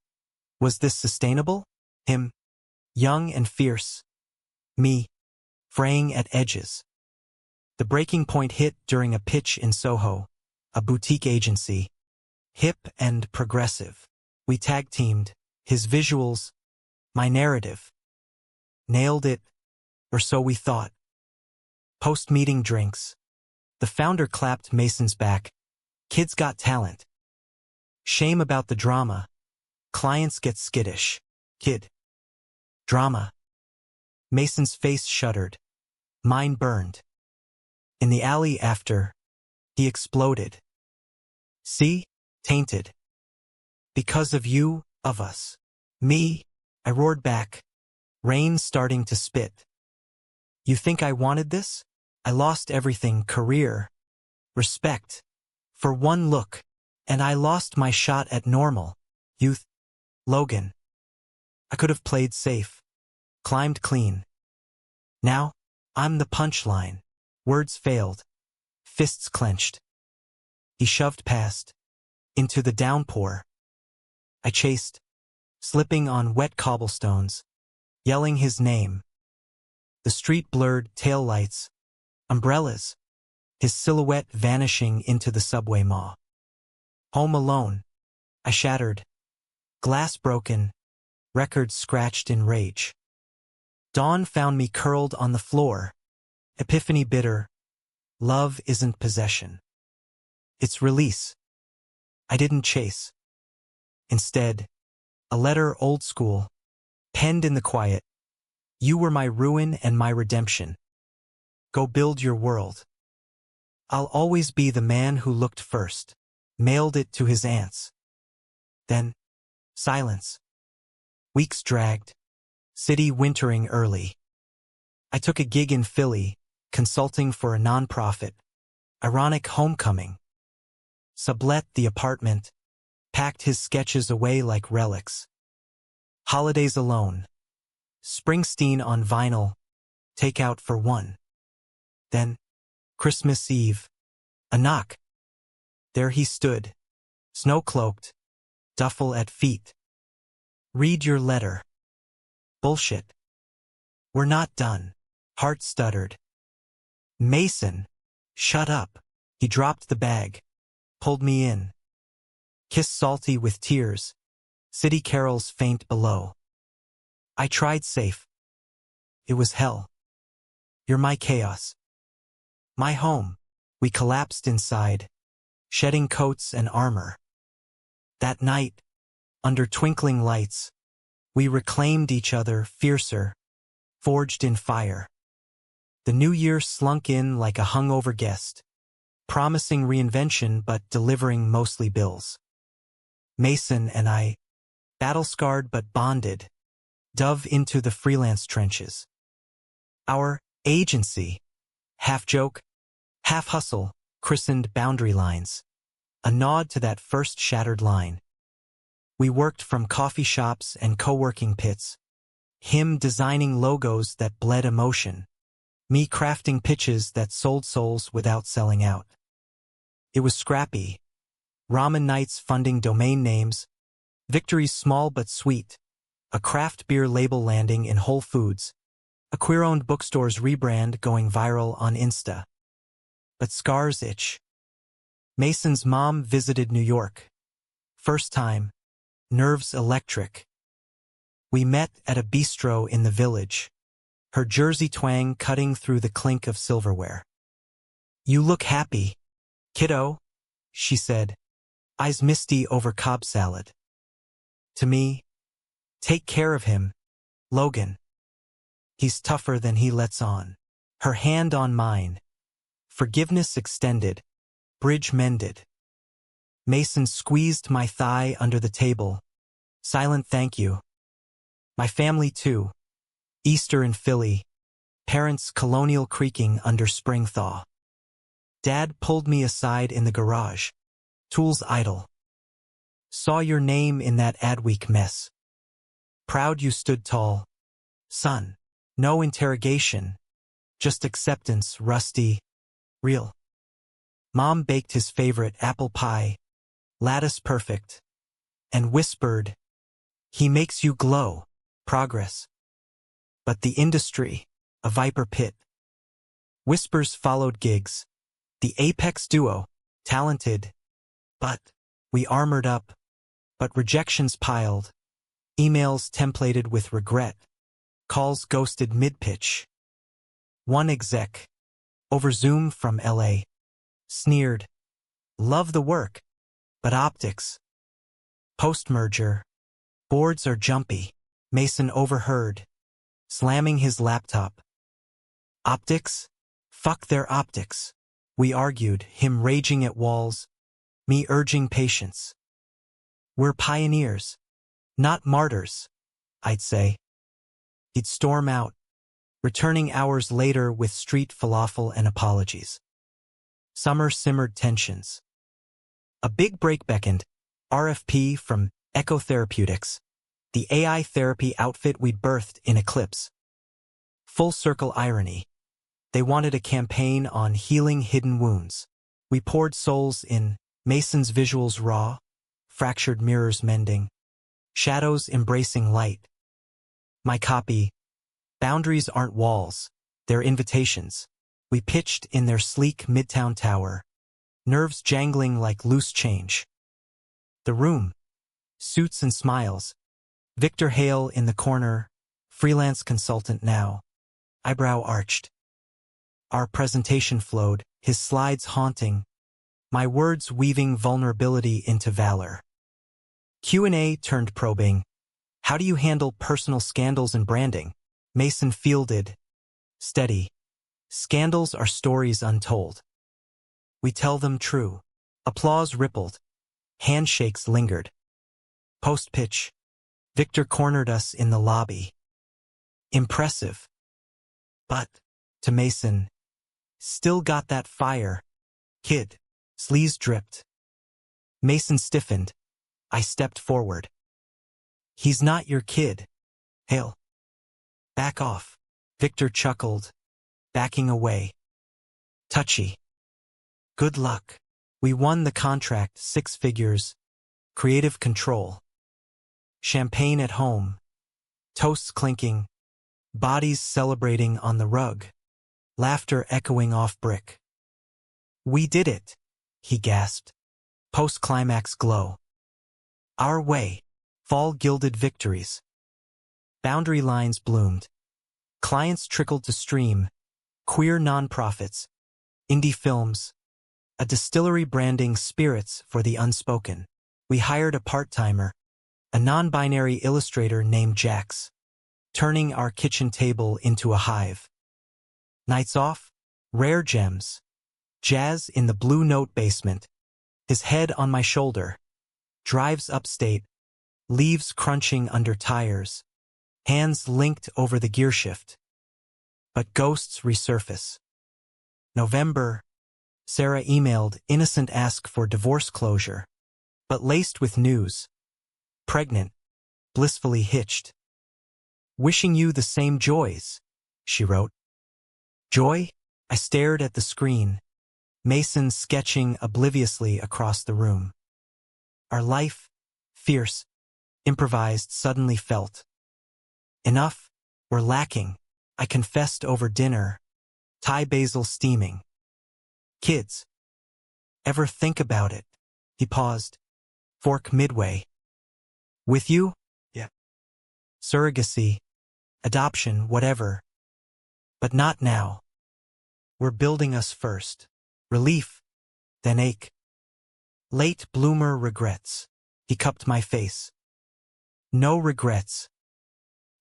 Was this sustainable? Him, young and fierce. Me, fraying at edges. The breaking point hit during a pitch in Soho, a boutique agency. Hip and progressive. We tag-teamed, his visuals, my narrative. Nailed it, or so we thought. Post-meeting drinks. The founder clapped Mason's back. Kids got talent. Shame about the drama. Clients get skittish. Kid. Drama. Mason's face shuddered. Mine burned. In the alley after, he exploded. See? Tainted. Because of you, of us. Me, I roared back. Rain starting to spit. You think I wanted this? I lost everything, career, respect, for one look, and I lost my shot at normal, youth, Logan. I could have played safe, climbed clean. Now, I'm the punchline. Words failed, fists clenched. He shoved past, into the downpour. I chased, slipping on wet cobblestones, yelling his name. The street blurred taillights, umbrellas, his silhouette vanishing into the subway maw. Home alone, I shattered, glass broken, records scratched in rage. Dawn found me curled on the floor, epiphany bitter. Love isn't possession. It's release. I didn't chase. Instead, a letter old school, penned in the quiet. You were my ruin and my redemption. Go build your world. I'll always be the man who looked first. Mailed it to his aunts. Then, silence. Weeks dragged. City wintering early. I took a gig in Philly, consulting for a nonprofit. Ironic homecoming. Sublet the apartment. Packed his sketches away like relics. Holidays alone. Springsteen on vinyl. Takeout for one. Then, Christmas Eve. A knock. There he stood, snow-cloaked, duffel at feet. Read your letter. Bullshit. We're not done. Heart stuttered. Mason, shut up. He dropped the bag, pulled me in. Kiss salty with tears. City carols faint below. I tried safe. It was hell. You're my chaos. My home. We collapsed inside, shedding coats and armor. That night, under twinkling lights, we reclaimed each other fiercer, forged in fire. The new year slunk in like a hungover guest, promising reinvention but delivering mostly bills. Mason and I, battle-scarred but bonded, dove into the freelance trenches. Our agency, half joke, half hustle, christened Boundary Lines, a nod to that first shattered line. We worked from coffee shops and co-working pits, him designing logos that bled emotion, me crafting pitches that sold souls without selling out. It was scrappy. Ramen nights funding domain names, victories small but sweet, a craft beer label landing in Whole Foods, a queer-owned bookstore's rebrand going viral on Insta. But scars itch. Mason's mom visited New York. First time, nerves electric. We met at a bistro in the village, her Jersey twang cutting through the clink of silverware. You look happy, kiddo, she said, eyes misty over Cobb salad. To me, take care of him, Logan. He's tougher than he lets on. Her hand on mine. Forgiveness extended. Bridge mended. Mason squeezed my thigh under the table. Silent thank you. My family too. Easter in Philly. Parents colonial creaking under spring thaw. Dad pulled me aside in the garage. Tools idle. Saw your name in that Adweek mess. Proud you stood tall. Son. No interrogation. Just acceptance, rusty. Real. Mom baked his favorite apple pie. Lattice perfect. And whispered, he makes you glow. Progress. But the industry, a viper pit. Whispers followed gigs. The apex duo, talented. But we armored up. But rejections piled. Emails templated with regret. Calls ghosted mid-pitch. One exec, over Zoom from LA, sneered, love the work, but optics. Post-merger, boards are jumpy. Mason overheard, slamming his laptop. Optics? Fuck their optics. We argued, him raging at walls, me urging patience. We're pioneers, not martyrs, I'd say. He'd storm out, returning hours later with street falafel and apologies. Summer simmered tensions. A big break beckoned, RFP from Echo Therapeutics, the AI therapy outfit we'd birthed in Eclipse. Full circle irony. They wanted a campaign on healing hidden wounds. We poured souls in, Mason's visuals raw, fractured mirrors mending, shadows embracing light. My copy, boundaries aren't walls, they're invitations. We pitched in their sleek midtown tower, nerves jangling like loose change. The room, suits and smiles. Victor Hale in the corner, freelance consultant now, eyebrow arched. Our presentation flowed, his slides haunting, my words weaving vulnerability into valor. Q&A turned probing. How do you handle personal scandals and branding? Mason fielded. Steady. Scandals are stories untold. We tell them true. Applause rippled. Handshakes lingered. Post-pitch. Victor cornered us in the lobby. Impressive. But, to Mason, still got that fire. Kid. Sleaze dripped. Mason stiffened. I stepped forward. He's not your kid. Hale. Back off. Victor chuckled, backing away. Touchy. Good luck. We won the contract, 6 figures. Creative control. Champagne at home. Toasts clinking. Bodies celebrating on the rug. Laughter echoing off brick. We did it, he gasped. Post-climax glow. Our way. Fall gilded victories. Boundary lines bloomed. Clients trickled to stream. Queer nonprofits. Indie films. A distillery branding spirits for the unspoken. We hired a part-timer, a non-binary illustrator named Jax, turning our kitchen table into a hive. Nights off, rare gems. Jazz in the Blue Note basement. His head on my shoulder. Drives upstate. Leaves crunching under tires. Hands linked over the gearshift. But ghosts resurface. November. Sarah emailed, innocent ask for divorce closure. But laced with news. Pregnant. Blissfully hitched. Wishing you the same joys, she wrote. Joy? I stared at the screen. Mason sketching obliviously across the room. Our life, fierce, improvised, suddenly felt. Enough, we're lacking, I confessed over dinner. Thai basil steaming. Kids. Ever think about it? He paused. Fork midway. With you? Yeah. Surrogacy. Adoption, whatever. But not now. We're building us first. Relief, then ache. Late bloomer regrets. He cupped my face. No regrets.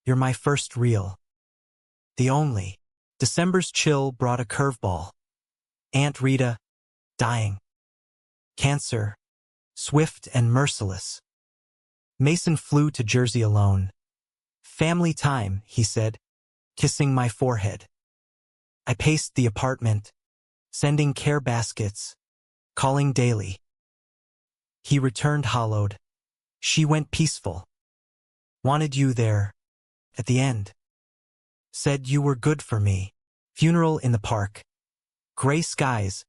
You're my first real. the only. December's chill brought a curveball. Aunt Rita, dying. Cancer, swift and merciless. Mason flew to Jersey alone. Family time, he said, kissing my forehead. I paced the apartment, sending care baskets, calling daily. He returned hollowed. She went peaceful. Wanted you there, at the end. Said you were good for me. Funeral in the park. Gray skies,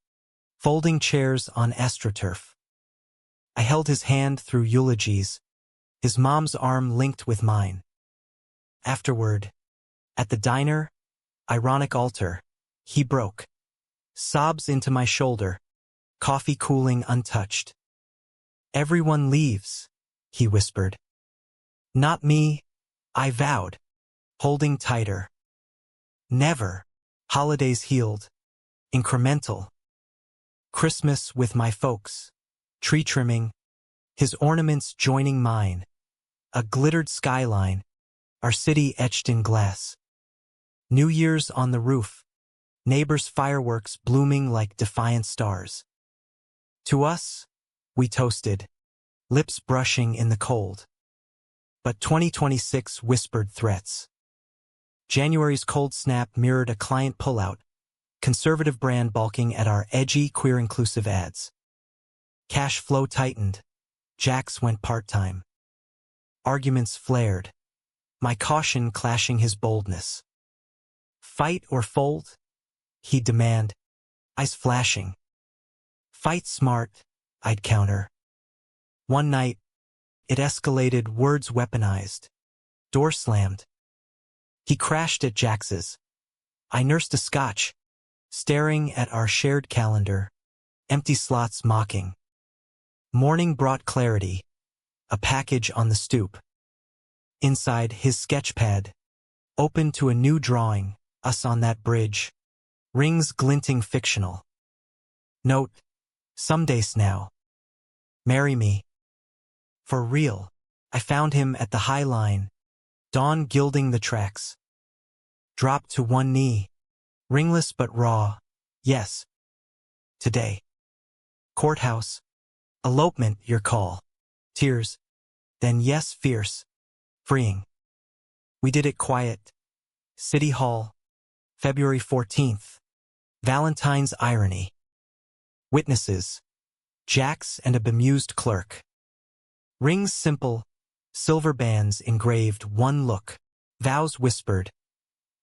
folding chairs on astroturf. I held his hand through eulogies, his mom's arm linked with mine. Afterward, at the diner, ironic altar, he broke. Sobs into my shoulder, coffee cooling untouched. Everyone leaves, he whispered. Not me, I vowed, holding tighter. Never. Holidays healed. Incremental. Christmas with my folks. Tree trimming. His ornaments joining mine. A glittered skyline. Our city etched in glass. New Year's on the roof. Neighbors' fireworks blooming like defiant stars. To us, we toasted, lips brushing in the cold. But 2026 whispered threats. January's cold snap mirrored a client pullout, conservative brand balking at our edgy queer-inclusive ads. Cash flow tightened. Jax went part-time. Arguments flared. My caution clashing his boldness. Fight or fold? He'd demand, eyes flashing. Fight smart, I'd counter. One night, it escalated, words weaponized. Door slammed. He crashed at Jax's. I nursed a scotch, staring at our shared calendar, empty slots mocking. Morning brought clarity, a package on the stoop. Inside, his sketchpad, open to a new drawing, us on that bridge, rings glinting fictional. Note, some days now. Marry me. For real, I found him at the High Line, dawn gilding the tracks. Dropped to one knee, ringless but raw, yes. Today. Courthouse. Elopement, your call. Tears. Then yes, fierce. Freeing. We did it quiet. City Hall. February 14th. Valentine's irony. Witnesses. Jax and a bemused clerk. Rings simple. Silver bands engraved one look. Vows whispered.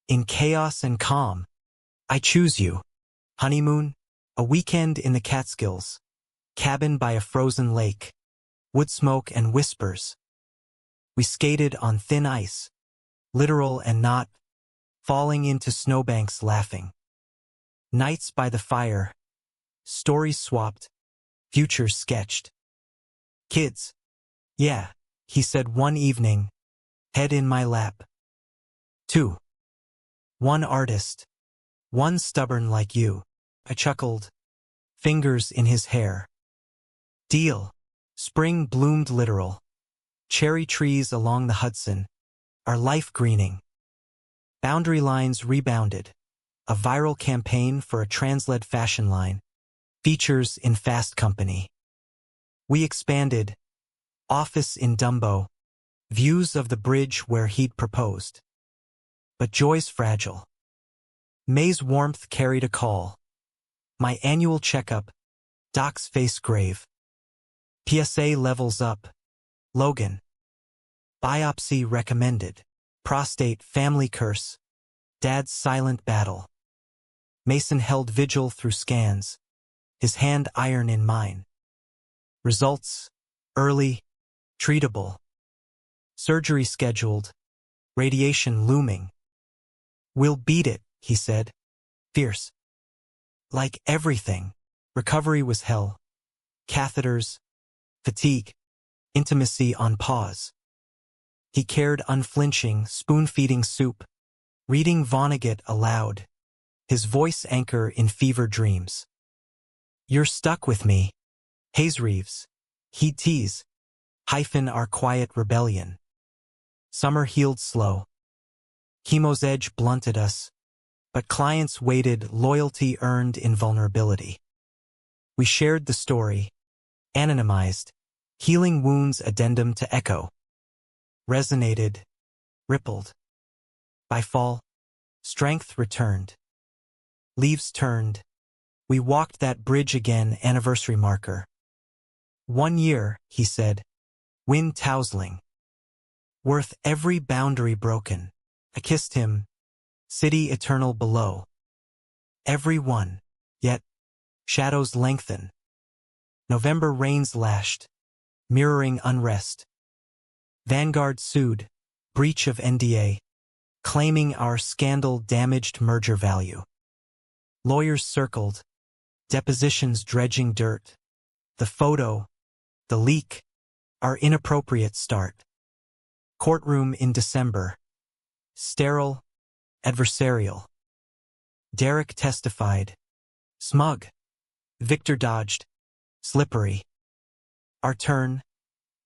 In chaos and calm. I choose you. Honeymoon. A weekend in the Catskills. Cabin by a frozen lake. Wood smoke and whispers. We skated on thin ice. Literal and not. Falling into snowbanks laughing. Nights by the fire. Stories swapped. Futures sketched. Kids. Yeah, he said one evening. Head in my lap. 2. One artist. One stubborn like you. I chuckled. Fingers in his hair. Deal. Spring bloomed literal. Cherry trees along the Hudson. Our life greening. Boundary lines rebounded. A viral campaign for a trans-led fashion line. Features in Fast Company. We expanded. Office in Dumbo. Views of the bridge where he'd proposed. But joy's fragile. May's warmth carried a call. My annual checkup. Doc's face grave. PSA levels up. Logan. Biopsy recommended. Prostate family curse. Dad's silent battle. Mason held vigil through scans. His hand iron in mine. Results. Early. Treatable. Surgery scheduled. Radiation looming. We'll beat it, he said. Fierce. Like everything. Recovery was hell. Catheters. Fatigue. Intimacy on pause. He cared unflinching, spoon-feeding soup. Reading Vonnegut aloud. His voice anchor in fever dreams. You're stuck with me. Hayes Reeves. He'd tease. Hyphen our quiet rebellion. Summer healed slow. Chemo's edge blunted us, but clients waited, loyalty earned in vulnerability. We shared the story, anonymized, healing wounds addendum to echo. Resonated, rippled. By fall, strength returned. Leaves turned. We walked that bridge again, anniversary marker. 1 year, he said, wind tousling. Worth every boundary broken. I kissed him, city eternal below. Every one, yet, shadows lengthen. November rains lashed, mirroring unrest. Vanguard sued, breach of NDA, claiming our scandal-damaged merger value. Lawyers circled, depositions dredging dirt. The photo, the leak, our inappropriate start. Courtroom in December. Sterile, adversarial. Derek testified. Smug. Victor dodged. Slippery. Our turn.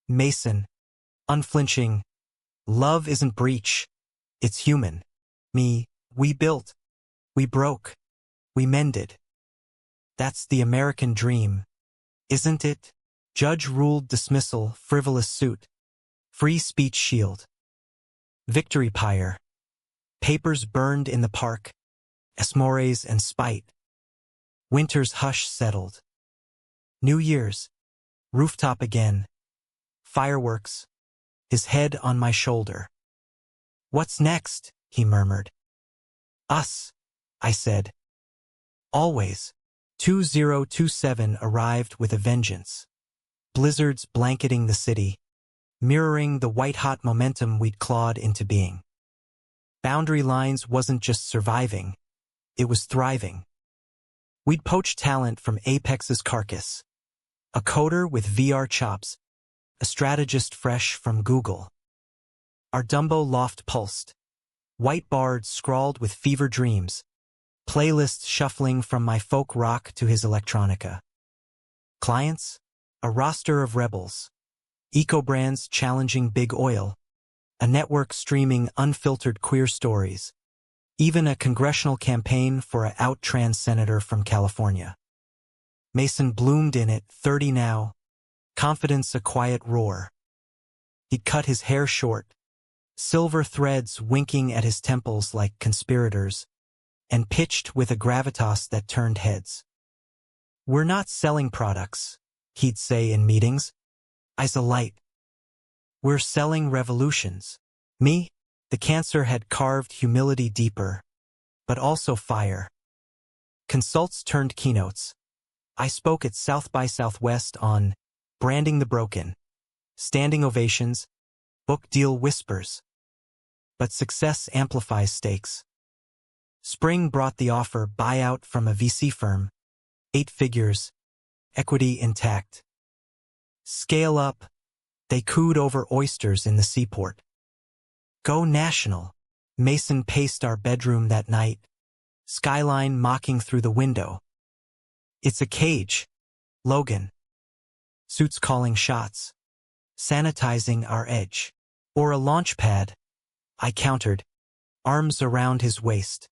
Mason. Unflinching. Love isn't breach. It's human. Me. We built. We broke. We mended. That's the American dream, isn't it? Judge ruled dismissal, frivolous suit. Free speech shield. Victory pyre. Papers burned in the park. Esmores and spite. Winter's hush settled. New Year's. Rooftop again. Fireworks. His head on my shoulder. What's next? He murmured. Us, I said. Always. 2027 arrived with a vengeance. Blizzards blanketing the city, mirroring the white-hot momentum we'd clawed into being. Boundary Lines wasn't just surviving, it was thriving. We'd poached talent from Apex's carcass. A coder with VR chops, a strategist fresh from Google. Our Dumbo loft pulsed. White-barred scrawled with fever dreams. Playlists shuffling from my folk rock to his electronica. Clients? A roster of rebels. Eco-brands challenging big oil. A network streaming unfiltered queer stories. Even a congressional campaign for a out trans senator from California. Mason bloomed in it, 30 now. Confidence a quiet roar. He'd cut his hair short. Silver threads winking at his temples like conspirators. And pitched with a gravitas that turned heads. We're not selling products, he'd say in meetings. I's a light. We're selling revolutions. Me? The cancer had carved humility deeper, but also fire. Consults turned keynotes. I spoke at South by Southwest on branding the broken, standing ovations, book deal whispers. But success amplifies stakes. Spring brought the offer, buyout from a VC firm, 8 figures, equity intact. Scale up, they cooed over oysters in the seaport. Go national, Mason paced our bedroom that night, skyline mocking through the window. It's a cage, Logan. Suits calling shots, sanitizing our edge. Or a launch pad, I countered, arms around his waist.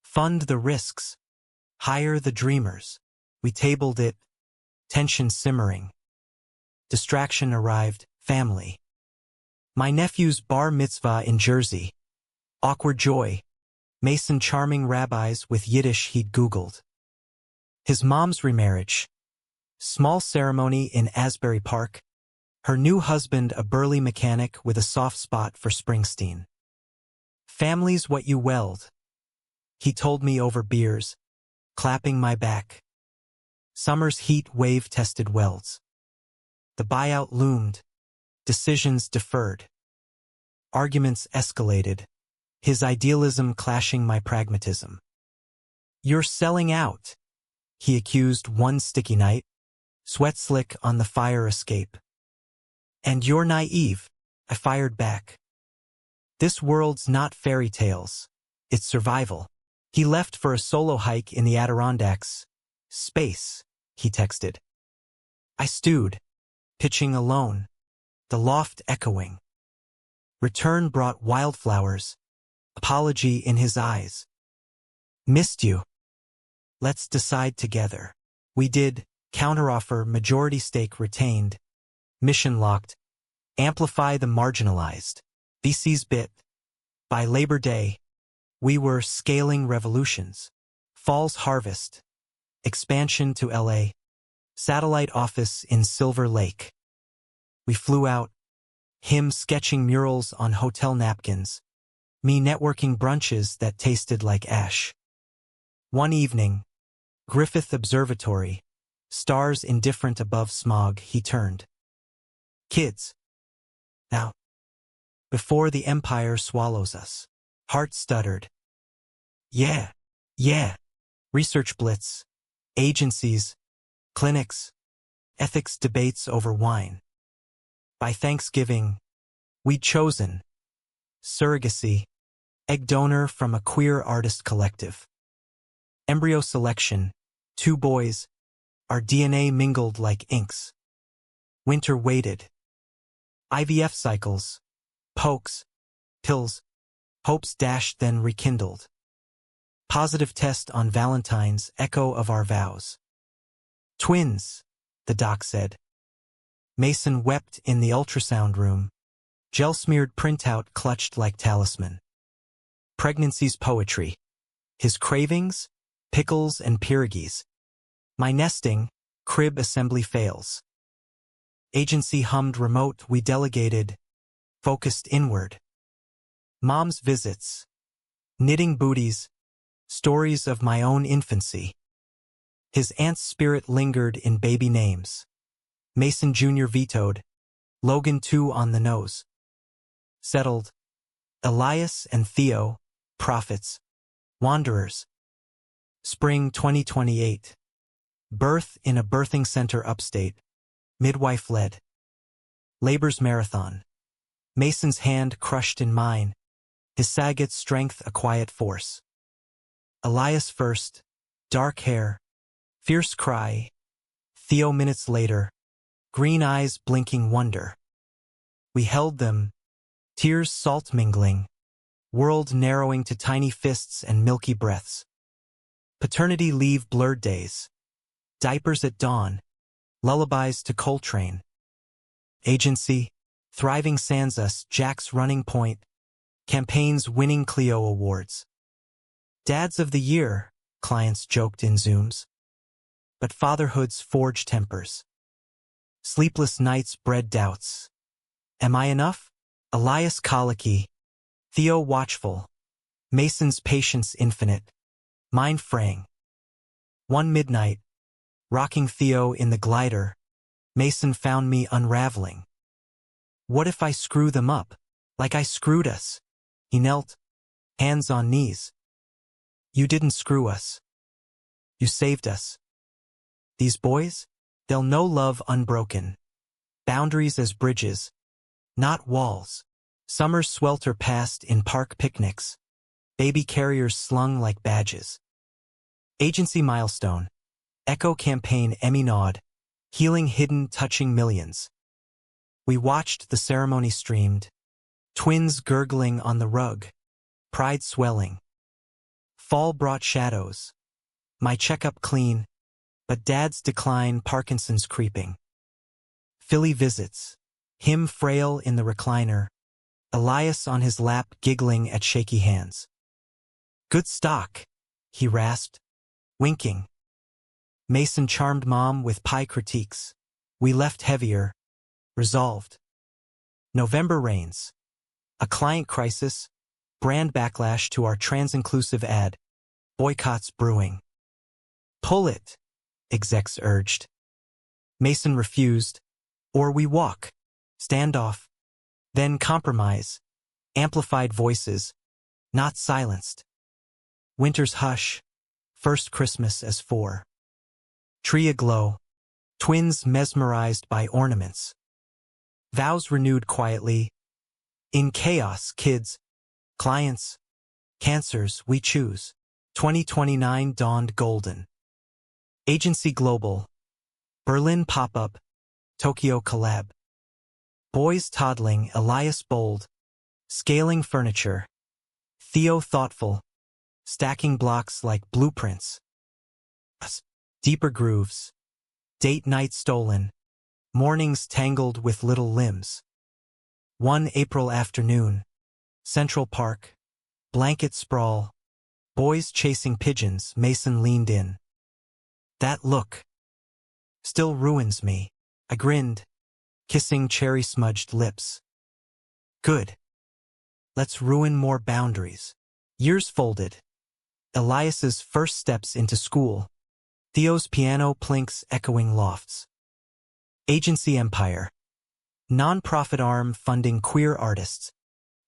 Fund the risks. Hire the dreamers. We tabled it. Tension simmering. Distraction arrived. Family. My nephew's bar mitzvah in Jersey. Awkward joy. Mason charming rabbis with Yiddish he'd Googled. His mom's remarriage. Small ceremony in Asbury Park. Her new husband a burly mechanic with a soft spot for Springsteen. Family's what you weld. He told me over beers, clapping my back. Summer's heat wave-tested welds. The buyout loomed, decisions deferred. Arguments escalated, his idealism clashing my pragmatism. You're selling out, he accused one sticky night, sweat slick on the fire escape. And you're naive, I fired back. This world's not fairy tales, it's survival. He left for a solo hike in the Adirondacks. Space, he texted. I stewed, pitching alone, the loft echoing. Return brought wildflowers, apology in his eyes. Missed you. Let's decide together. We did. Counteroffer, majority stake retained. Mission locked. Amplify the marginalized. VC's bit. By Labor Day, we were scaling revolutions. Fall's harvest. Expansion to LA. Satellite office in Silver Lake. We flew out. Him sketching murals on hotel napkins. Me networking brunches that tasted like ash. One evening, Griffith Observatory. Stars indifferent above smog, he turned. Kids. Now. Before the empire swallows us. Heart stuttered. Yeah. Research blitz. Agencies. Clinics. Ethics debates over wine. By Thanksgiving, we'd chosen. Surrogacy. Egg donor from a queer artist collective. Embryo selection. 2 boys. Our DNA mingled like inks. Winter waited. IVF cycles. Pokes. Pills. Hopes dashed then rekindled. Positive test on Valentine's, echo of our vows. Twins, the doc said. Mason wept in the ultrasound room. Gel-smeared printout clutched like talisman. Pregnancy's poetry. His cravings, pickles and pierogies. My nesting, crib assembly fails. Agency hummed remote, we delegated, focused inward. Mom's visits. Knitting booties. Stories of my own infancy. His aunt's spirit lingered in baby names. Mason Jr. vetoed. Logan 2 on the nose. Settled. Elias and Theo, prophets. Wanderers. Spring 2028. Birth in a birthing center upstate. Midwife led. Labor's marathon. Mason's hand crushed in mine. His Saget's strength a quiet force. Elias first. Dark hair. Fierce cry. Theo minutes later. Green eyes blinking wonder. We held them. Tears salt mingling. World narrowing to tiny fists and milky breaths. Paternity leave blurred days. Diapers at dawn. Lullabies to Coltrane. Agency. Thriving Sansa's, Jack's running point. Campaigns winning Clio awards. Dads of the year, clients joked in Zooms. But fatherhood's forged tempers. Sleepless nights bred doubts. Am I enough? Elias colicky. Theo watchful. Mason's patience infinite. Mine fraying. One midnight. Rocking Theo in the glider. Mason found me unraveling. What if I screw them up? Like I screwed us. He knelt. Hands on knees. You didn't screw us. You saved us. These boys? They'll know love unbroken. Boundaries as bridges. Not walls. Summers swelter past in park picnics. Baby carriers slung like badges. Agency milestone. Echo campaign Emmy nod. Healing hidden touching millions. We watched the ceremony streamed. Twins gurgling on the rug. Pride swelling. Fall brought shadows. My checkup clean. But Dad's decline, Parkinson's creeping. Philly visits. Him frail in the recliner. Elias on his lap giggling at shaky hands. Good stock, he rasped, winking. Mason charmed Mom with pie critiques. We left heavier, resolved. November rains. A client crisis. Brand backlash to our trans-inclusive ad. Boycotts brewing. Pull it, execs urged. Mason refused. Or we walk. Standoff. Then compromise. Amplified voices. Not silenced. Winter's hush. First Christmas as 4. Tree aglow. Twins mesmerized by ornaments. Vows renewed quietly. In chaos, kids. Clients. Cancers we choose. 2029 dawned golden. Agency global. Berlin pop-up. Tokyo collab. Boys toddling, Elias bold. Scaling furniture. Theo thoughtful, stacking blocks like blueprints. Us, deeper grooves. Date night stolen. Mornings tangled with little limbs. One April afternoon. Central Park. Blanket sprawl. Boys chasing pigeons. Mason leaned in. That look still ruins me. I grinned, kissing cherry-smudged lips. Good. Let's ruin more boundaries. Years folded. Elias's first steps into school. Theo's piano plinks echoing lofts. Agency empire. Non-profit arm funding queer artists.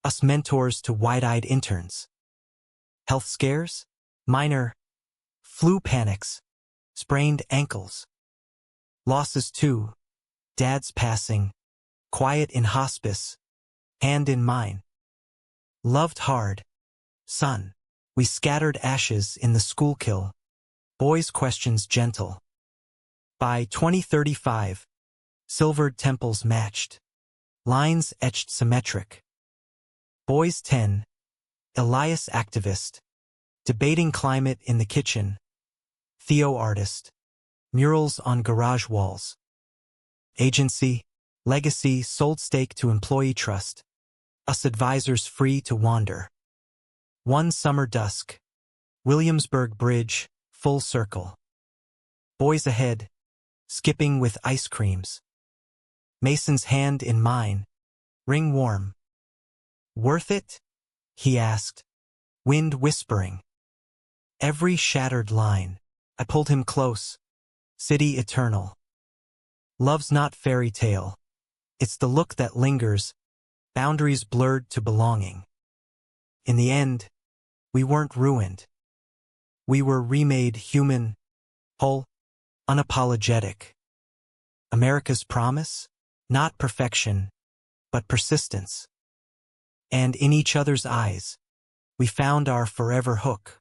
Us mentors to wide-eyed interns. Health scares? Minor. Flu panics. Sprained ankles. Losses too. Dad's passing. Quiet in hospice. Hand in mine. Loved hard. Son. We scattered ashes in the school kill. Boys' questions gentle. By 2035. Silvered temples matched. Lines etched symmetric. Boys 10. Elias activist. Debating climate in the kitchen. Theo artist. Murals on garage walls. Agency. Legacy sold stake to employee trust. Us advisors free to wander. One summer dusk. Williamsburg Bridge, full circle. Boys ahead. Skipping with ice creams. Mason's hand in mine. Ring warm. Worth it? He asked. Wind whispering. Every shattered line. I pulled him close. City eternal. Love's not fairy tale. It's the look that lingers, boundaries blurred to belonging. In the end, we weren't ruined. We were remade human, whole, unapologetic. America's promise? Not perfection, but persistence. And in each other's eyes, we found our forever hook.